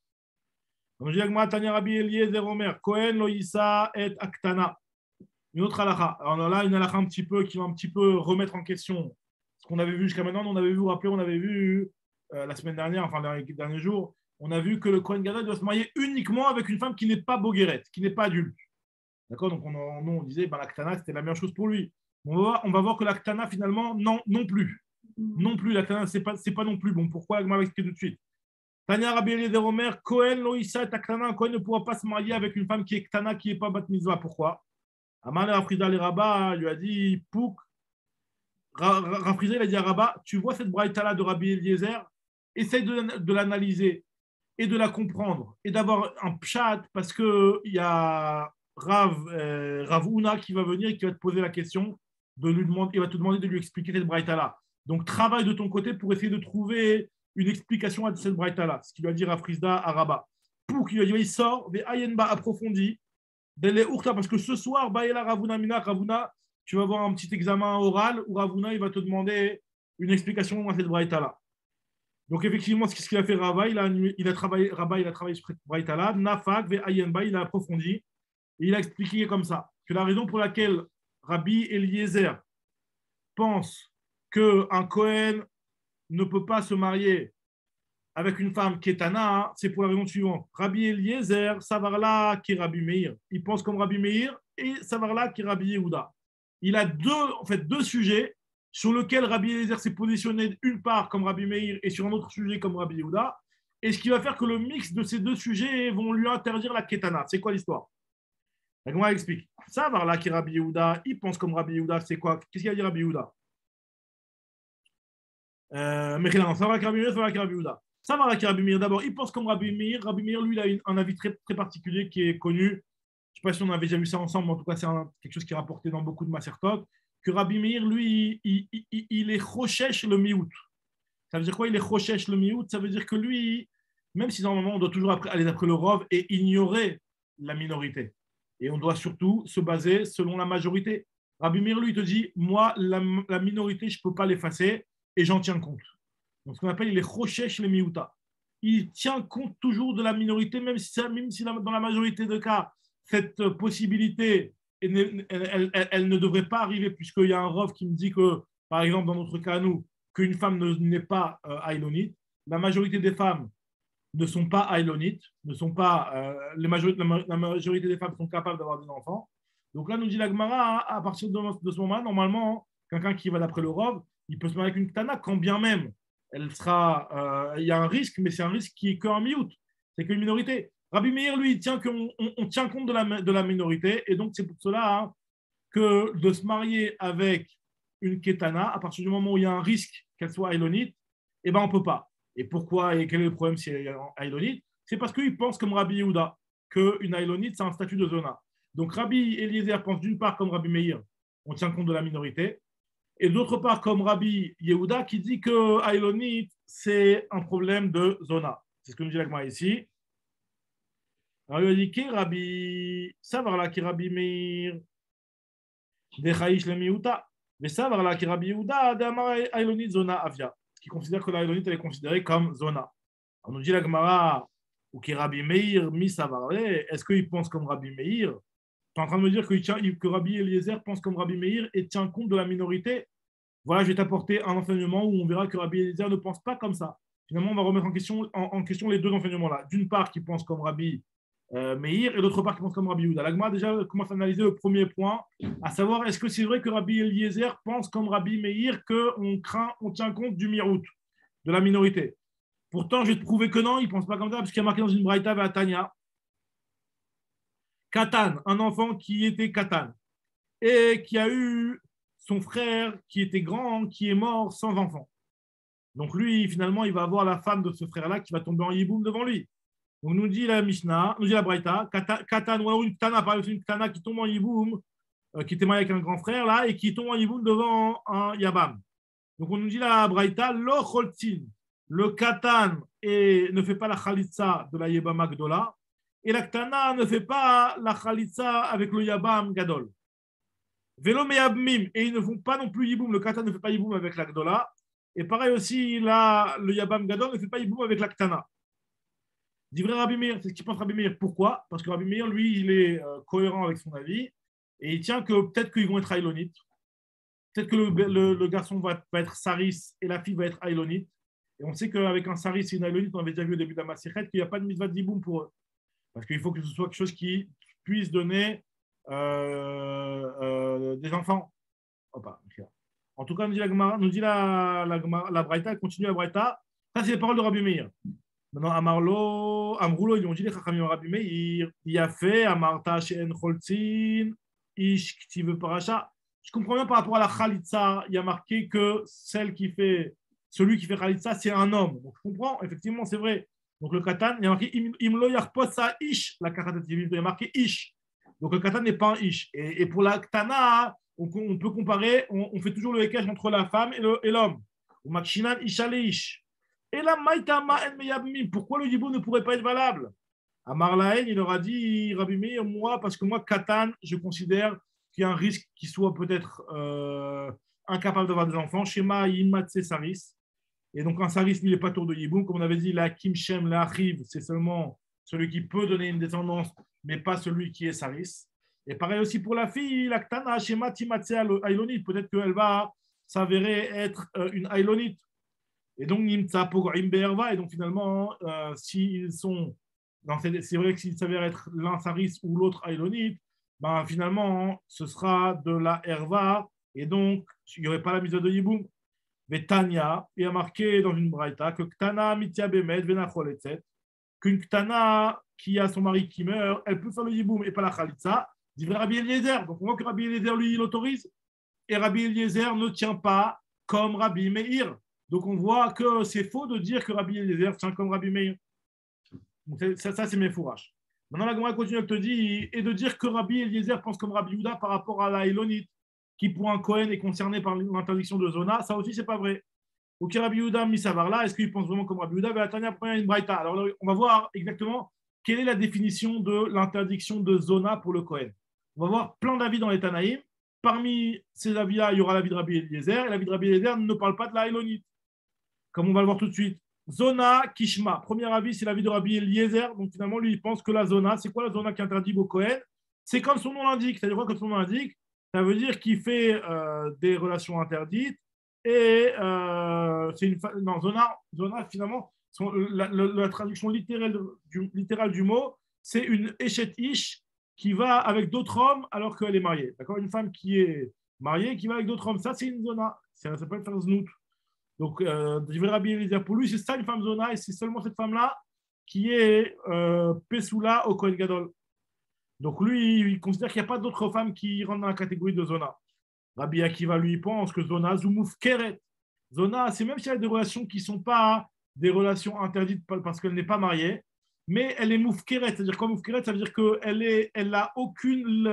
Donc, je dis à Tanya Rabbi Eliezer Omer, Kohen lo yisa et aktana. Une autre halakha. Alors là, une halakha qui va un petit peu remettre en question ce qu'on avait vu jusqu'à maintenant. On avait vu la semaine dernière, enfin, dans les derniers jours, on a vu que le Kohen Gadol doit se marier uniquement avec une femme qui n'est pas boguerette, qui n'est pas adulte. D'accord. Donc, on disait que l'Aktana, c'était la meilleure chose pour lui. On va voir que l'Aktana, finalement, non plus. Non plus, l'Aktana, c'est pas non plus bon. Pourquoi? Je vais expliquer tout de suite. Tanya Rabbi Eliezer Omer, Kohen Loïsa et Aktana, Kohen ne pourra pas se marier avec une femme qui est Ktana, qui n'est pas Bat Mitzvah. Pourquoi? Amar Rafrida le Rabat lui a dit Pouk. Rafrida, il a dit à Rabat, tu vois cette braïta-là de Rabbi Eliezer, essaye de l'analyser et de la comprendre et d'avoir un pshat parce qu'il y a Rav Una qui va venir et qui va te poser la question, il va te demander de lui expliquer cette braïta-là. Donc, travaille de ton côté pour essayer de trouver une explication à cette braïta-là. Ce qu'il lui a dit Rav Frisda à Rabat. Pour qu'il lui a dit, il sort, des Ayenba approfondis, parce que ce soir, Ravuna, tu vas avoir un petit examen oral où Ravuna il va te demander une explication à cette braïta-là. Donc, effectivement, ce qu'il a fait Rabat, il a travaillé sur cette braïta-là, Nafak, ve Ayenba, il a approfondi. Et il a expliqué comme ça, que la raison pour laquelle Rabbi Eliezer pense qu'un Kohen ne peut pas se marier avec une femme qui est Tana, c'est pour la raison suivante. Rabbi Eliezer, Savarla qui est Rabbi Meir. Il pense comme Rabbi Meir et Savarla qui est Rabbi Yehuda. Il a deux sujets sur lesquels Rabbi Eliezer s'est positionné une part comme Rabbi Meir et sur un autre sujet comme Rabbi Yehuda. Et ce qui va faire que le mix de ces deux sujets vont lui interdire la Ketana. C'est quoi l'histoire? La Gemara explique. Ça, Varla qui est Rabbi Yehuda, il pense comme Rabbi Yehuda, c'est quoi? Qu'est-ce qu'il a dit Rabbi Yehuda? Ça va qui Rabbi Meir, ça va qui Rabbi Yehuda. Ça va qui Rabbi Meir. D'abord, il pense comme Rabbi Meir. Rabbi Meir, lui, il a un avis très, très particulier qui est connu. Je ne sais pas si on avait déjà vu ça ensemble, mais en tout cas, c'est quelque chose qui est rapporté dans beaucoup de Masertot. Que Rabbi Meir, lui, il est Chochesh le Miout. Ça veut dire quoi? Il est Chochesh le Miout. Ça veut dire que lui, même si normalement on doit toujours aller après le Rov et ignorer la minorité. Et on doit surtout se baser selon la majorité. Rabbi Meir, lui, il te dit, moi, la minorité, je ne peux pas l'effacer et j'en tiens compte. Donc, ce qu'on appelle les Chochesh les Miouta. Il tient compte toujours de la minorité, même si dans la majorité des cas, cette possibilité, elle ne devrait pas arriver, puisqu'il y a un Rov qui me dit que, par exemple, dans notre cas, nous, qu'une femme n'est pas aïlonite, la majorité des femmes ne sont pas aïlonites, ne sont pas, la majorité des femmes sont capables d'avoir des enfants. Donc là, nous dit la Gemara, à partir de ce moment-là, normalement, quelqu'un qui va d'après le Rov, il peut se marier avec une Ktana, quand bien même elle sera, il y a un risque, mais c'est un risque qui est qu'un miout, c'est qu'une minorité. Rabbi Meir, lui, il tient qu'on tient compte de la minorité, et donc c'est pour cela que de se marier avec une Ketana, à partir du moment où il y a un risque qu'elle soit aïlonite, eh ben on ne peut pas. Et pourquoi et quel est le problème si elle est aïlonite? C'est parce qu'ils pensent comme Rabbi Yehuda qu'une aïlonite, c'est un statut de zona. Donc Rabbi Eliezer pense d'une part comme Rabbi Meir, on tient compte de la minorité, et d'autre part comme Rabbi Yehuda qui dit que aïlonite, c'est un problème de zona. C'est ce que nous dit l'Agma ici. Alors il a dit que Rabbi, ça va là, qui Rabbi Meir, de Chaïch le Miuta, mais ça va là, qui Rabbi Yehuda, d'Amar aïlonite zona avia, qui considère que l'aïlonite elle est considérée comme zona. On nous dit la Gemara, ou qui Rabbi Meir, mi savaré, est-ce qu'il pense comme Rabbi Meir? Tu es en train de me dire que Rabbi Eliezer pense comme Rabbi Meir et tient compte de la minorité? Voilà, je vais t'apporter un enseignement où on verra que Rabbi Eliezer ne pense pas comme ça. Finalement, on va remettre en question les deux enseignements-là. D'une part, qui pense comme Rabbi Meir et d'autre part, qui pense comme Rabbi Yehuda. La Gemara déjà commence à analyser le premier point, à savoir est-ce que c'est vrai que Rabbi Eliezer pense comme Rabbi Meir qu'on tient compte du mirout, de la minorité. Pourtant, je vais te prouver que non, il ne pense pas comme ça, parce qu'il y a marqué dans une braïta à Tanya, Katan, un enfant qui était Katan, et qui a eu son frère qui était grand, qui est mort sans enfant. Donc lui, finalement, il va avoir la femme de ce frère-là qui va tomber en yiboum devant lui. Donc nous dit la Mishnah, nous dit la braïta, Katan, ou alors une Ktana, par exemple, une Ktana qui tombe en yiboum, qui était mariée avec un grand frère, là, et qui tombe en yiboum devant un Yabam. Donc on nous dit la braïta, lo choltzin, le katan ne fait pas la khalitsa de la yebama gdola, et la ktana ne fait pas la khalitsa avec le yabam gadol. Velo meyabmim, et ils ne font pas non plus yiboum, le katan ne fait pas yiboum avec la gdola, et pareil aussi, le yabam gadol ne fait pas yiboum avec la ktana. Dit vrai Rabbi Meir, c'est ce qu'il pense Rabbi Meir. Pourquoi? Parce que Rabbi Meir, lui, il est cohérent avec son avis, et il tient que peut-être qu'ils vont être aïlonites. Peut-être que le garçon va être saris et la fille va être aïlonite. Et on sait qu'avec un saris et une aïlonite, on avait déjà vu au début de la Masichet qu'il n'y a pas de mitzvah de diboum pour eux. Parce qu'il faut que ce soit quelque chose qui puisse donner des enfants. Opa, en tout cas, nous dit la Braïta, elle continue la Braïta. Ça, c'est les paroles de Rabbi Meir. Maintenant, Amroulo, ils ont dit les Chachamim Rabbi Meir, il a fait Amarta She'en Choltzin, Ish Ktiv Parasha. Je comprends bien par rapport à la Khalitsa, il y a marqué que celui qui fait Khalitsa, c'est un homme. Donc je comprends, effectivement, c'est vrai. Donc le Katan, il y a marqué Imlo Yarposa Ish, la Katativ, il y a marqué Ish. Donc le Katan n'est pas un Ish. Et pour la Ktana, on peut comparer, on fait toujours le écage entre la femme et l'homme. Ou Makshinan Ishale Ish. Et la Maïtama En Meyabmim, pourquoi le Yibou ne pourrait pas être valable? À Marlaen, il aura dit Rabbi Meir, moi, parce que moi, Katan, je considère qu'il y a un risque qu'il soit peut-être incapable d'avoir des enfants. Shema Yimatse Saris. Et donc, un Saris, il n'est pas tour de Yiboum. Comme on avait dit, la Kim Shem, la Achiv, c'est seulement celui qui peut donner une descendance, mais pas celui qui est Saris. Et pareil aussi pour la fille, la Ktana, Shema Timatse Ailonite. Peut-être qu'elle va s'avérer être une Ailonite. Et donc, Nimtsa Pogorim Be'erva. Et donc, finalement, s'ils sont. C'est vrai que s'il s'avère être l'un Saris ou l'autre Ailonite, ben, finalement, ce sera de la herva, et donc, il n'y aurait pas la mise de Yiboum. Mais Tanya, il a marqué dans une braïta que Ktana Mitya Bemed Venachol Etzet, qu'une Ktana qui a son mari qui meurt, elle peut faire le Yiboum et pas la Khalitsa, dit Rabbi Eliezer. Donc, on voit que Rabbi Eliezer, lui, il autorise, et Rabbi Eliezer ne tient pas comme Rabbi Meir. Donc, on voit que c'est faux de dire que Rabbi Eliezer tient comme Rabbi Meir. Donc, ça c'est mes fourrages. Maintenant, la Gemara continue à te dire, et de dire que Rabbi Eliezer pense comme Rabbi Yehuda par rapport à la Elonite, qui pour un Kohen est concerné par l'interdiction de Zona, ça aussi, c'est pas vrai. Ok, Rabbi Yehuda, Misavar là, est-ce qu'il pense vraiment comme Rabbi Yehuda? Une braïta. Alors, on va voir exactement quelle est la définition de l'interdiction de Zona pour le Kohen. On va voir plein d'avis dans les Tanaïm. Parmi ces avis-là, il y aura l'avis de Rabbi Eliezer, et l'avis de Rabbi Eliezer ne parle pas de la Elonite, comme on va le voir tout de suite. Zona Kishma. Premier avis, c'est l'avis de Rabbi Eliezer. Donc finalement, lui, il pense que la zona, c'est quoi la zona qui interdit au Kohen? C'est comme son nom l'indique. C'est-à-dire quoi, comme son nom l'indique? Ça veut dire qu'il fait des relations interdites et c'est non, Zona finalement, la traduction littérale du mot, c'est une Eshet Ish qui va avec d'autres hommes alors qu'elle est mariée. D'accord. Une femme qui est mariée, qui va avec d'autres hommes, ça c'est une Zona. Ça s'appelle faire Znout. Donc, Rabbi Eliezer, pour lui, c'est ça une femme Zona, et c'est seulement cette femme-là qui est Pessoula au Kohen Gadol. Donc, lui, il considère qu'il n'y a pas d'autres femmes qui rentrent dans la catégorie de Zona. Rabbi Akiva, lui, pense que Zona, Zoumouf Keret. Zona, c'est même s'il y a des relations qui ne sont pas des relations interdites parce qu'elle n'est pas mariée, mais elle est moufkeret. C'est-à-dire quoi moufkeret? Ça veut dire qu'elle n'a aucune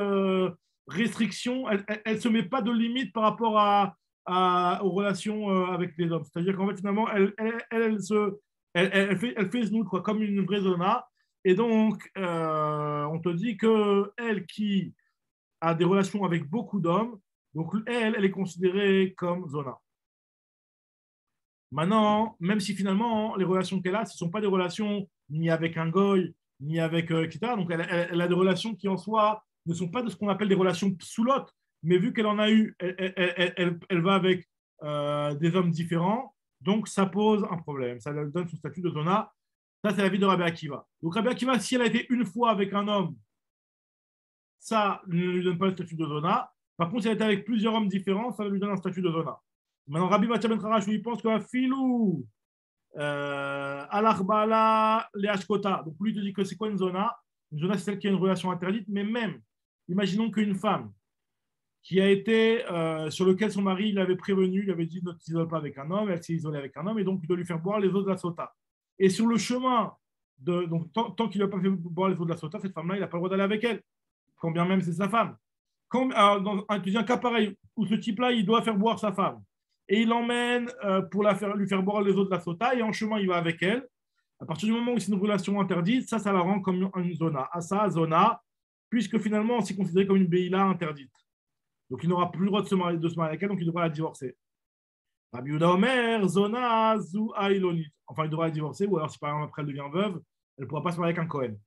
restriction, elle ne se met pas de limite par rapport aux relations avec les hommes. C'est-à-dire qu'en fait, finalement, elle fait znout, quoi, comme une vraie zona. Et donc, on te dit qu'elle qui a des relations avec beaucoup d'hommes, donc elle est considérée comme zona. Maintenant, même si finalement, les relations qu'elle a, ce ne sont pas des relations ni avec un goy, ni avec, etc. Donc, elle a des relations qui, en soi, ne sont pas de ce qu'on appelle des relations psoulotes, mais vu qu'elle en a eu, elle va avec des hommes différents, donc ça pose un problème. Ça lui donne son statut de zona. Ça, c'est la vie de Rabbi Akiva. Donc, Rabbi Akiva, si elle a été une fois avec un homme, ça ne lui donne pas le statut de zona. Par contre, si elle a été avec plusieurs hommes différents, ça lui donne un statut de zona. Maintenant, Rabbi Batia Ben Kharash, lui, il pense que filou al-Arbala les Ashkota. Donc, lui, il te dit que c'est quoi une zona? Une zona, c'est celle qui a une relation interdite, mais même, imaginons qu'une femme qui a été, sur lequel son mari l'avait prévenu, il avait dit ne t'isole pas avec un homme, elle s'est isolée avec un homme, et donc il doit lui faire boire les eaux de la sota. Et sur le chemin, donc tant qu'il n'a pas fait boire les eaux de la sota, cette femme-là, il n'a pas le droit d'aller avec elle, quand bien même c'est sa femme. Dans un cas pareil, où ce type-là, il doit faire boire sa femme, et il l'emmène pour lui faire boire les eaux de la sota, et en chemin, il va avec elle. À partir du moment où c'est une relation interdite, ça la rend comme une zona. Asa, zona, puisque finalement, c'est considéré comme une beïla interdite. Donc, il n'aura plus le droit de se marier avec elle, donc il devra la divorcer. Rabbi Yehuda Omer, zona, zou, ailonit. Enfin, il devra la divorcer, ou alors si par exemple après elle devient veuve, elle ne pourra pas se marier avec un Kohen.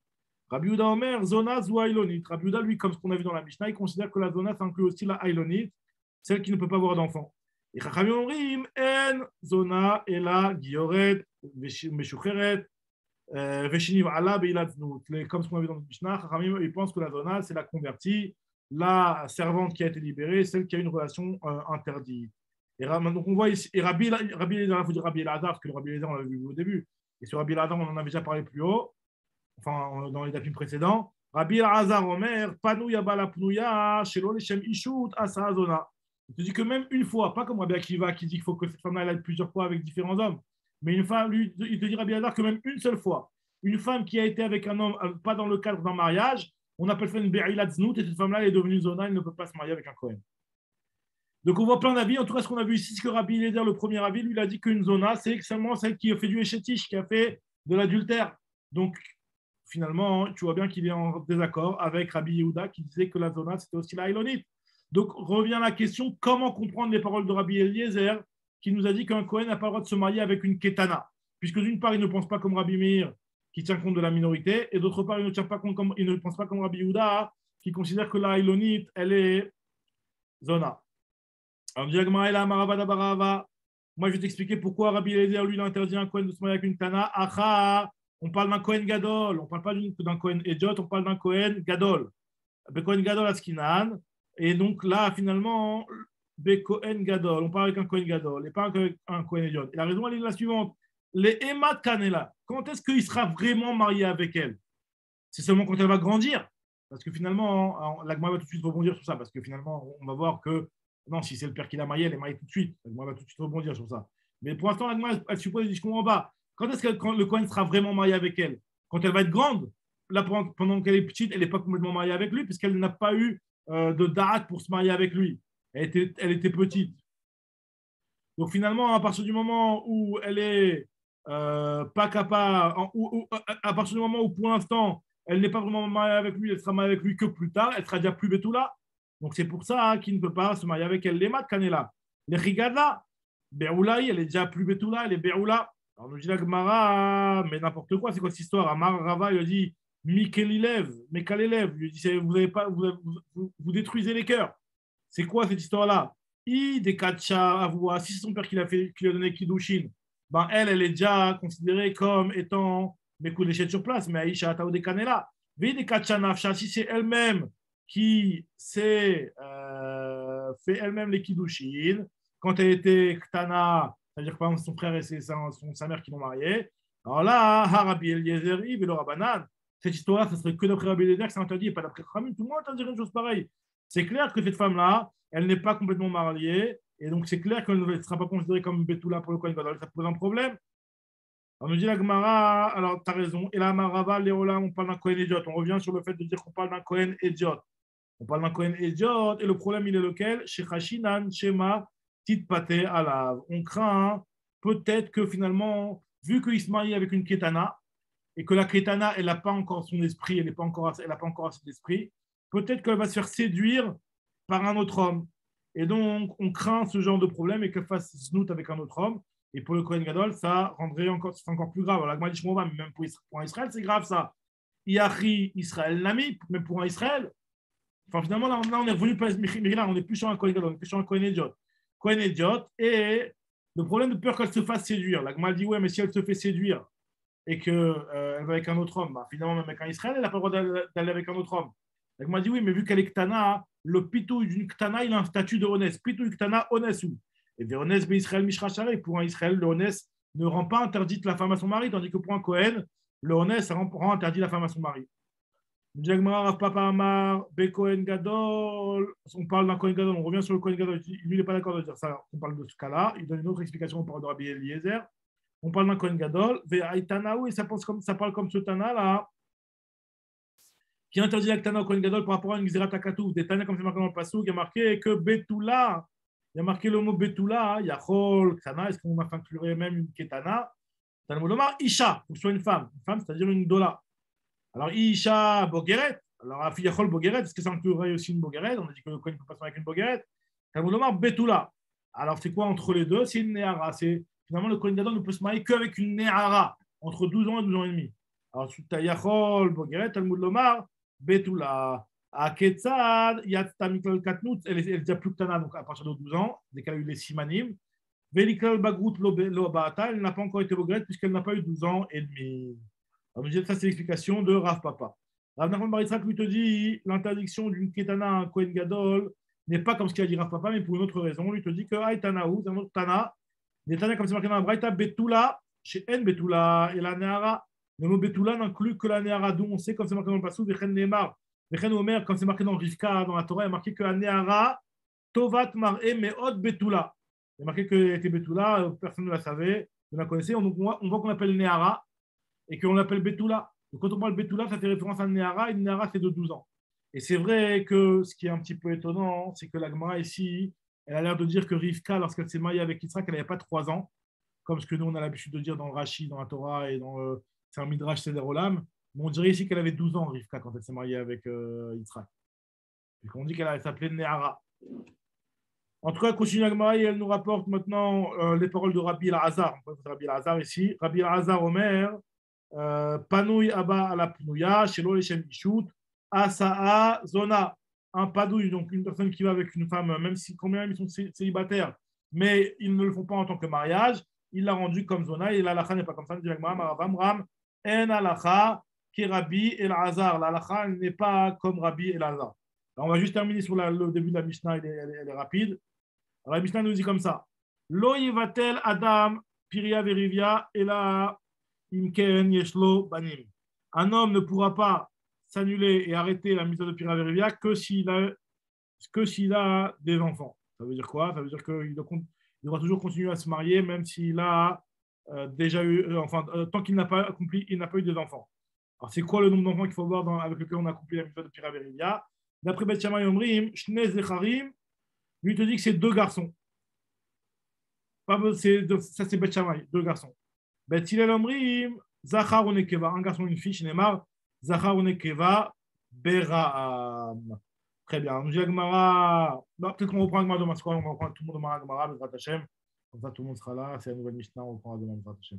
Rabbi Yehuda Omer, zona, zou, ailonit. Rabbi Yehuda, lui, comme ce qu'on a vu dans la Mishnah, il considère que la zona, ça inclut aussi la ailonit, celle qui ne peut pas avoir d'enfant. Et Chachamim Omrim, en zona, ela, gioret, meshucheret, veshiniv ala, beilat znut. Comme ce qu'on a vu dans la Mishnah, Chachamim, il pense que la zona, c'est la convertie, la servante qui a été libérée, celle qui a une relation interdite. Et donc on voit ici, et Rabbi Elazar, il faut dire Rabbi Elazar, parce que le Rabbi Elazar, on l'avait vu au début. Et sur Rabbi Elazar, on en avait déjà parlé plus haut, enfin dans les tapis précédents. Rabbi Elazar Omer, Panouya Balapnouya, Shelo Leshem Ishut, Asa Azona. Il te dit que même une fois, pas comme Rabbi Akiva qui dit qu'il faut que cette femme-là aille plusieurs fois avec différents hommes, mais une femme, lui, il te dit Rabbi Elazar que même une seule fois, une femme qui a été avec un homme, pas dans le cadre d'un mariage, on appelle ça une Be'ilat Znout, et cette femme-là, elle est devenue Zona, elle ne peut pas se marier avec un Kohen. Donc on voit plein d'avis. En tout cas, ce qu'on a vu ici, c'est que Rabbi Eliezer, le premier avis, lui, il a dit qu'une Zona, c'est seulement celle qui a fait du Eshetish, qui a fait de l'adultère. Donc finalement, tu vois bien qu'il est en désaccord avec Rabbi Yehuda qui disait que la Zona, c'était aussi la Haïlonite. Donc revient la question, comment comprendre les paroles de Rabbi Eliezer qui nous a dit qu'un Kohen n'a pas le droit de se marier avec une Ketana, puisque d'une part, il ne pense pas comme Rabbi Meir, qui tient compte de la minorité, et d'autre part, il ne pense pas comme Rabbi Yehuda, qui considère que la Haïlonite, elle est Zona. Alors, moi, je vais t'expliquer pourquoi Rabbi Eliezer, lui, il a interdit un Kohen de se marier avec une Tana. Acha, on parle d'un Kohen Gadol, on ne parle pas d'un Kohen Edjot, on parle d'un Kohen Gadol. Kohen Gadol Askinan. Et donc là, finalement, Kohen Gadol, on parle avec un Kohen Gadol, et pas avec un Kohen Edjot. Et la raison, elle est la suivante. Les Emat Kanela, quand est-ce qu'il sera vraiment marié avec elle? C'est seulement quand elle va grandir. Parce que finalement, l'Agma va tout de suite rebondir sur ça, parce que finalement, on va voir que non, si c'est le père qui l'a marié, elle est mariée tout de suite. L'Agma va tout de suite rebondir sur ça. Mais pour l'instant, l'Agma, elle suppose, je ne comprends pas. Quand est-ce que le Kohen sera vraiment marié avec elle? Quand elle va être grande. Là, pendant qu'elle est petite, elle n'est pas complètement mariée avec lui, puisqu'elle n'a pas eu de date pour se marier avec lui. Elle était petite. Donc finalement, à partir du moment où elle est pas capable, à partir du moment où pour l'instant, elle n'est pas vraiment mariée avec lui, elle sera mariée avec lui que plus tard, elle sera déjà plus Betula. Donc c'est pour ça qu'il ne peut pas se marier avec elle. Les mat kanela, les rigada, Beoulaï, elle est déjà plus Betula, elle est Beoula. Alors nous dit la Gemara, mais n'importe quoi, c'est quoi cette histoire? Amar Rava, il a dit Mikelilev, Mekalilev, il dit vous détruisez les cœurs. C'est quoi cette histoire-là? Des Kacha Avoua, si c'est son père qui lui a donné Kiddushin, ben elle est déjà considérée comme étant Mekou Deshet sur place, mais Aïcha Atao de Kanela. Des Kacha Nafsha, si c'est elle-même qui s'est fait elle-même les Kiddushin, quand elle était Ktana, c'est-à-dire que par exemple son frère et sa mère qui l'ont mariée, alors là, Harabi Eliezer et le Rabbanan, cette histoire-là, ça serait que d'après Rabbi Eliezer que c'est interdit et pas d'après Khamim. Tout le monde interdit une chose pareille. C'est clair que cette femme-là, elle n'est pas complètement mariée, et donc c'est clair qu'elle ne sera pas considérée comme Betula pour le Kohen Gadol. Ça pose un problème. On nous dit la Gemara, alors tu as raison, et la Marava, Léola, on parle d'un Kohen Idiot. On revient sur le fait de dire qu'on parle d'un Kohen Idiot. On parle d'un Kohen Idiot, et le problème, il est lequel? Chez Hashinan, Shema, Titpate, Alav. On craint peut-être que finalement, vu qu'il se marie avec une Ketana, et que la Ketana, elle n'a pas encore son esprit, elle n'a pas encore assez d'esprit, peut-être qu'elle va se faire séduire par un autre homme. Et donc, on craint ce genre de problème et qu'elle fasse znout avec un autre homme. Et pour le Kohen Gadol, ça rendrait encore plus grave. Alors, la Gemara dit, mais même pour un Israël, c'est grave ça. Iachi Israël Nami, même pour un Israël. Enfin, finalement, là on est revenu pas là, on n'est plus sur un Kohen Gadol, on est plus sur un Kohen Idiot. Kohen Idiot, et le problème de peur qu'elle se fasse séduire. La Gemara dit, ouais, mais si elle se fait séduire et qu'elle va avec un autre homme, bah, finalement, même avec un Israël, elle n'a pas le droit d'aller avec un autre homme. Elle m'a dit, oui, mais vu qu'elle est Ktana, le pitouille d'une Ktana, il a un statut de Honès. Pitouille Ktana, Honésou. Et de Honès, Israël, Mishra Sharé. Pour un Israël, le Honès ne rend pas interdite la femme à son mari, tandis que pour un Kohen, le Honès rend interdit la femme à son mari. Jagmar, Papa Amar, Bekohen Gadol. On parle d'un Kohen Gadol, on revient sur le Kohen Gadol. Lui, il n'est pas d'accord de dire ça. On parle de ce cas-là. Il donne une autre explication, on parle de Rabbi Eliezer. On parle d'un Kohen Gadol, et ça parle comme ce Tana là, qui interdit la Tana au Kohen Gadol par rapport à une Gzirat Akatou. Des Tana, comme c'est marqué dans le Passouk, il y a marqué que Betula, il y a marqué le mot Betula, Yachol, Tana, est-ce qu'on va inclure même une Ketana? Talmud Omar, Isha, pour que ce soit une femme, c'est-à-dire une Dola. Alors, Isha Bogeret, alors Yachol Bogeret, est-ce que ça inclurait aussi une Bogeret? On a dit que le Kohen ne peut pas se marier avec une Bogeret. Talmud Omar, Betula. Alors, c'est quoi entre les deux? C'est une Nehara, c'est finalement, le Kohen Gadol ne peut se marier qu'avec une Nehara, entre 12 ans et 12 ans et demi. Alors, Yachol, Bogeret, Talmud Lomar, Betula. À Ketzad, Yatta Miklal Katnout, elle est déjà plus que Tana, donc à partir de 12 ans, dès qu'elle a eu les Simanim. Velikal Bagrout Lobata, elle n'a pas encore été Bogeret puisqu'elle n'a pas eu 12 ans et demi. Alors, ça, c'est l'explication de Rav Papa. Rav Nachman Bar Yitzhak lui te dit l'interdiction d'une Ketana à un Kohen Gadol n'est pas comme ce qu'il a dit Rav Papa, mais pour une autre raison. Il te dit que Aïtanaou, c'est un autre Tana. Les Tana, comme c'est marqué dans la Braïta, Betula, chez En Betula, et la Nehara. Le mot Betula n'inclut que la Nehara, d'où on sait, comme c'est marqué dans le Passou, Vechen Neymar, Vechen Omer, comme c'est marqué dans Rivka, dans la Torah, il y a marqué que la Nehara, Tovat Mar'e Meot Betula. Il y a marqué qu'elle était Betula, personne ne la savait, ne la connaissait. On voit qu'on l'appelle Nehara et qu'on l'appelle Betula. Donc quand on parle Betula, ça fait référence à Nehara, et Nehara, c'est de 12 ans. Et c'est vrai que ce qui est un petit peu étonnant, c'est que la Gemara ici, elle a l'air de dire que Rivka, lorsqu'elle s'est mariée avec Yitzhak, elle n'avait pas 3 ans, comme ce que nous, on a l'habitude de dire dans le Rashi, dans la Torah et dans c'est un Midrash Seder Olam. Mais on dirait ici qu'elle avait 12 ans, Rivka, quand elle s'est mariée avec Yitzhak. Et qu'on dit qu'elle s'appelait Nehara. En tout cas, continue la Gemara et elle nous rapporte maintenant les paroles de Rabbi El-Hazar. Rabbi El-Hazar ici. Rabbi El-Hazar Omer, Panouy Abba à la Pnouya, Shelo Leshem Ishut, Asaa Zona. Un padouille, donc une personne qui va avec une femme, même si combien ils sont célibataires, mais ils ne le font pas en tant que mariage, il l'a rendu comme Zona, et l'alacha n'est pas comme ça, dit Maravam Ram, En alacha, qui Rabbi El-Hazar. L'alacha n'est pas comme Rabbi El-Hazar. On va juste terminer sur le début de la Mishnah, elle est rapide. Alors la Mishnah nous dit comme ça, Lo yivatel Adam, Piria Verivia, et là, Imken Yeshlo Banim. Un homme ne pourra pas s'annuler et arrêter la mise de Piria Verivia que s'il a des enfants. Ça veut dire quoi? Ça veut dire qu'il devra toujours continuer à se marier, même s'il a déjà eu, tant qu'il n'a pas accompli, il n'a pas eu des enfants. Alors, c'est quoi le nombre d'enfants qu'il faut avoir avec lequel on a accompli la mise de Piria Verivia? D'après Beth Shammai Omrim, Shnei Zecharim, lui il te dit que c'est 2 garçons. Ça, c'est Beth Shammai, 2 garçons. Beth Hillel Omrim, Zachar ou Nekeva, un garçon et une fille, Shnemar, Zachar ou Nekeva, Beraam. Très bien. Nous dit la Gemara. Peut-être qu'on reprend la Gemara demain. On va reprendre tout le monde demain à la Gemara, Bezrat Hashem. Comme ça, tout le monde sera là. C'est la nouvelle Mishnah. On reprendra demain, Bezrat Hashem.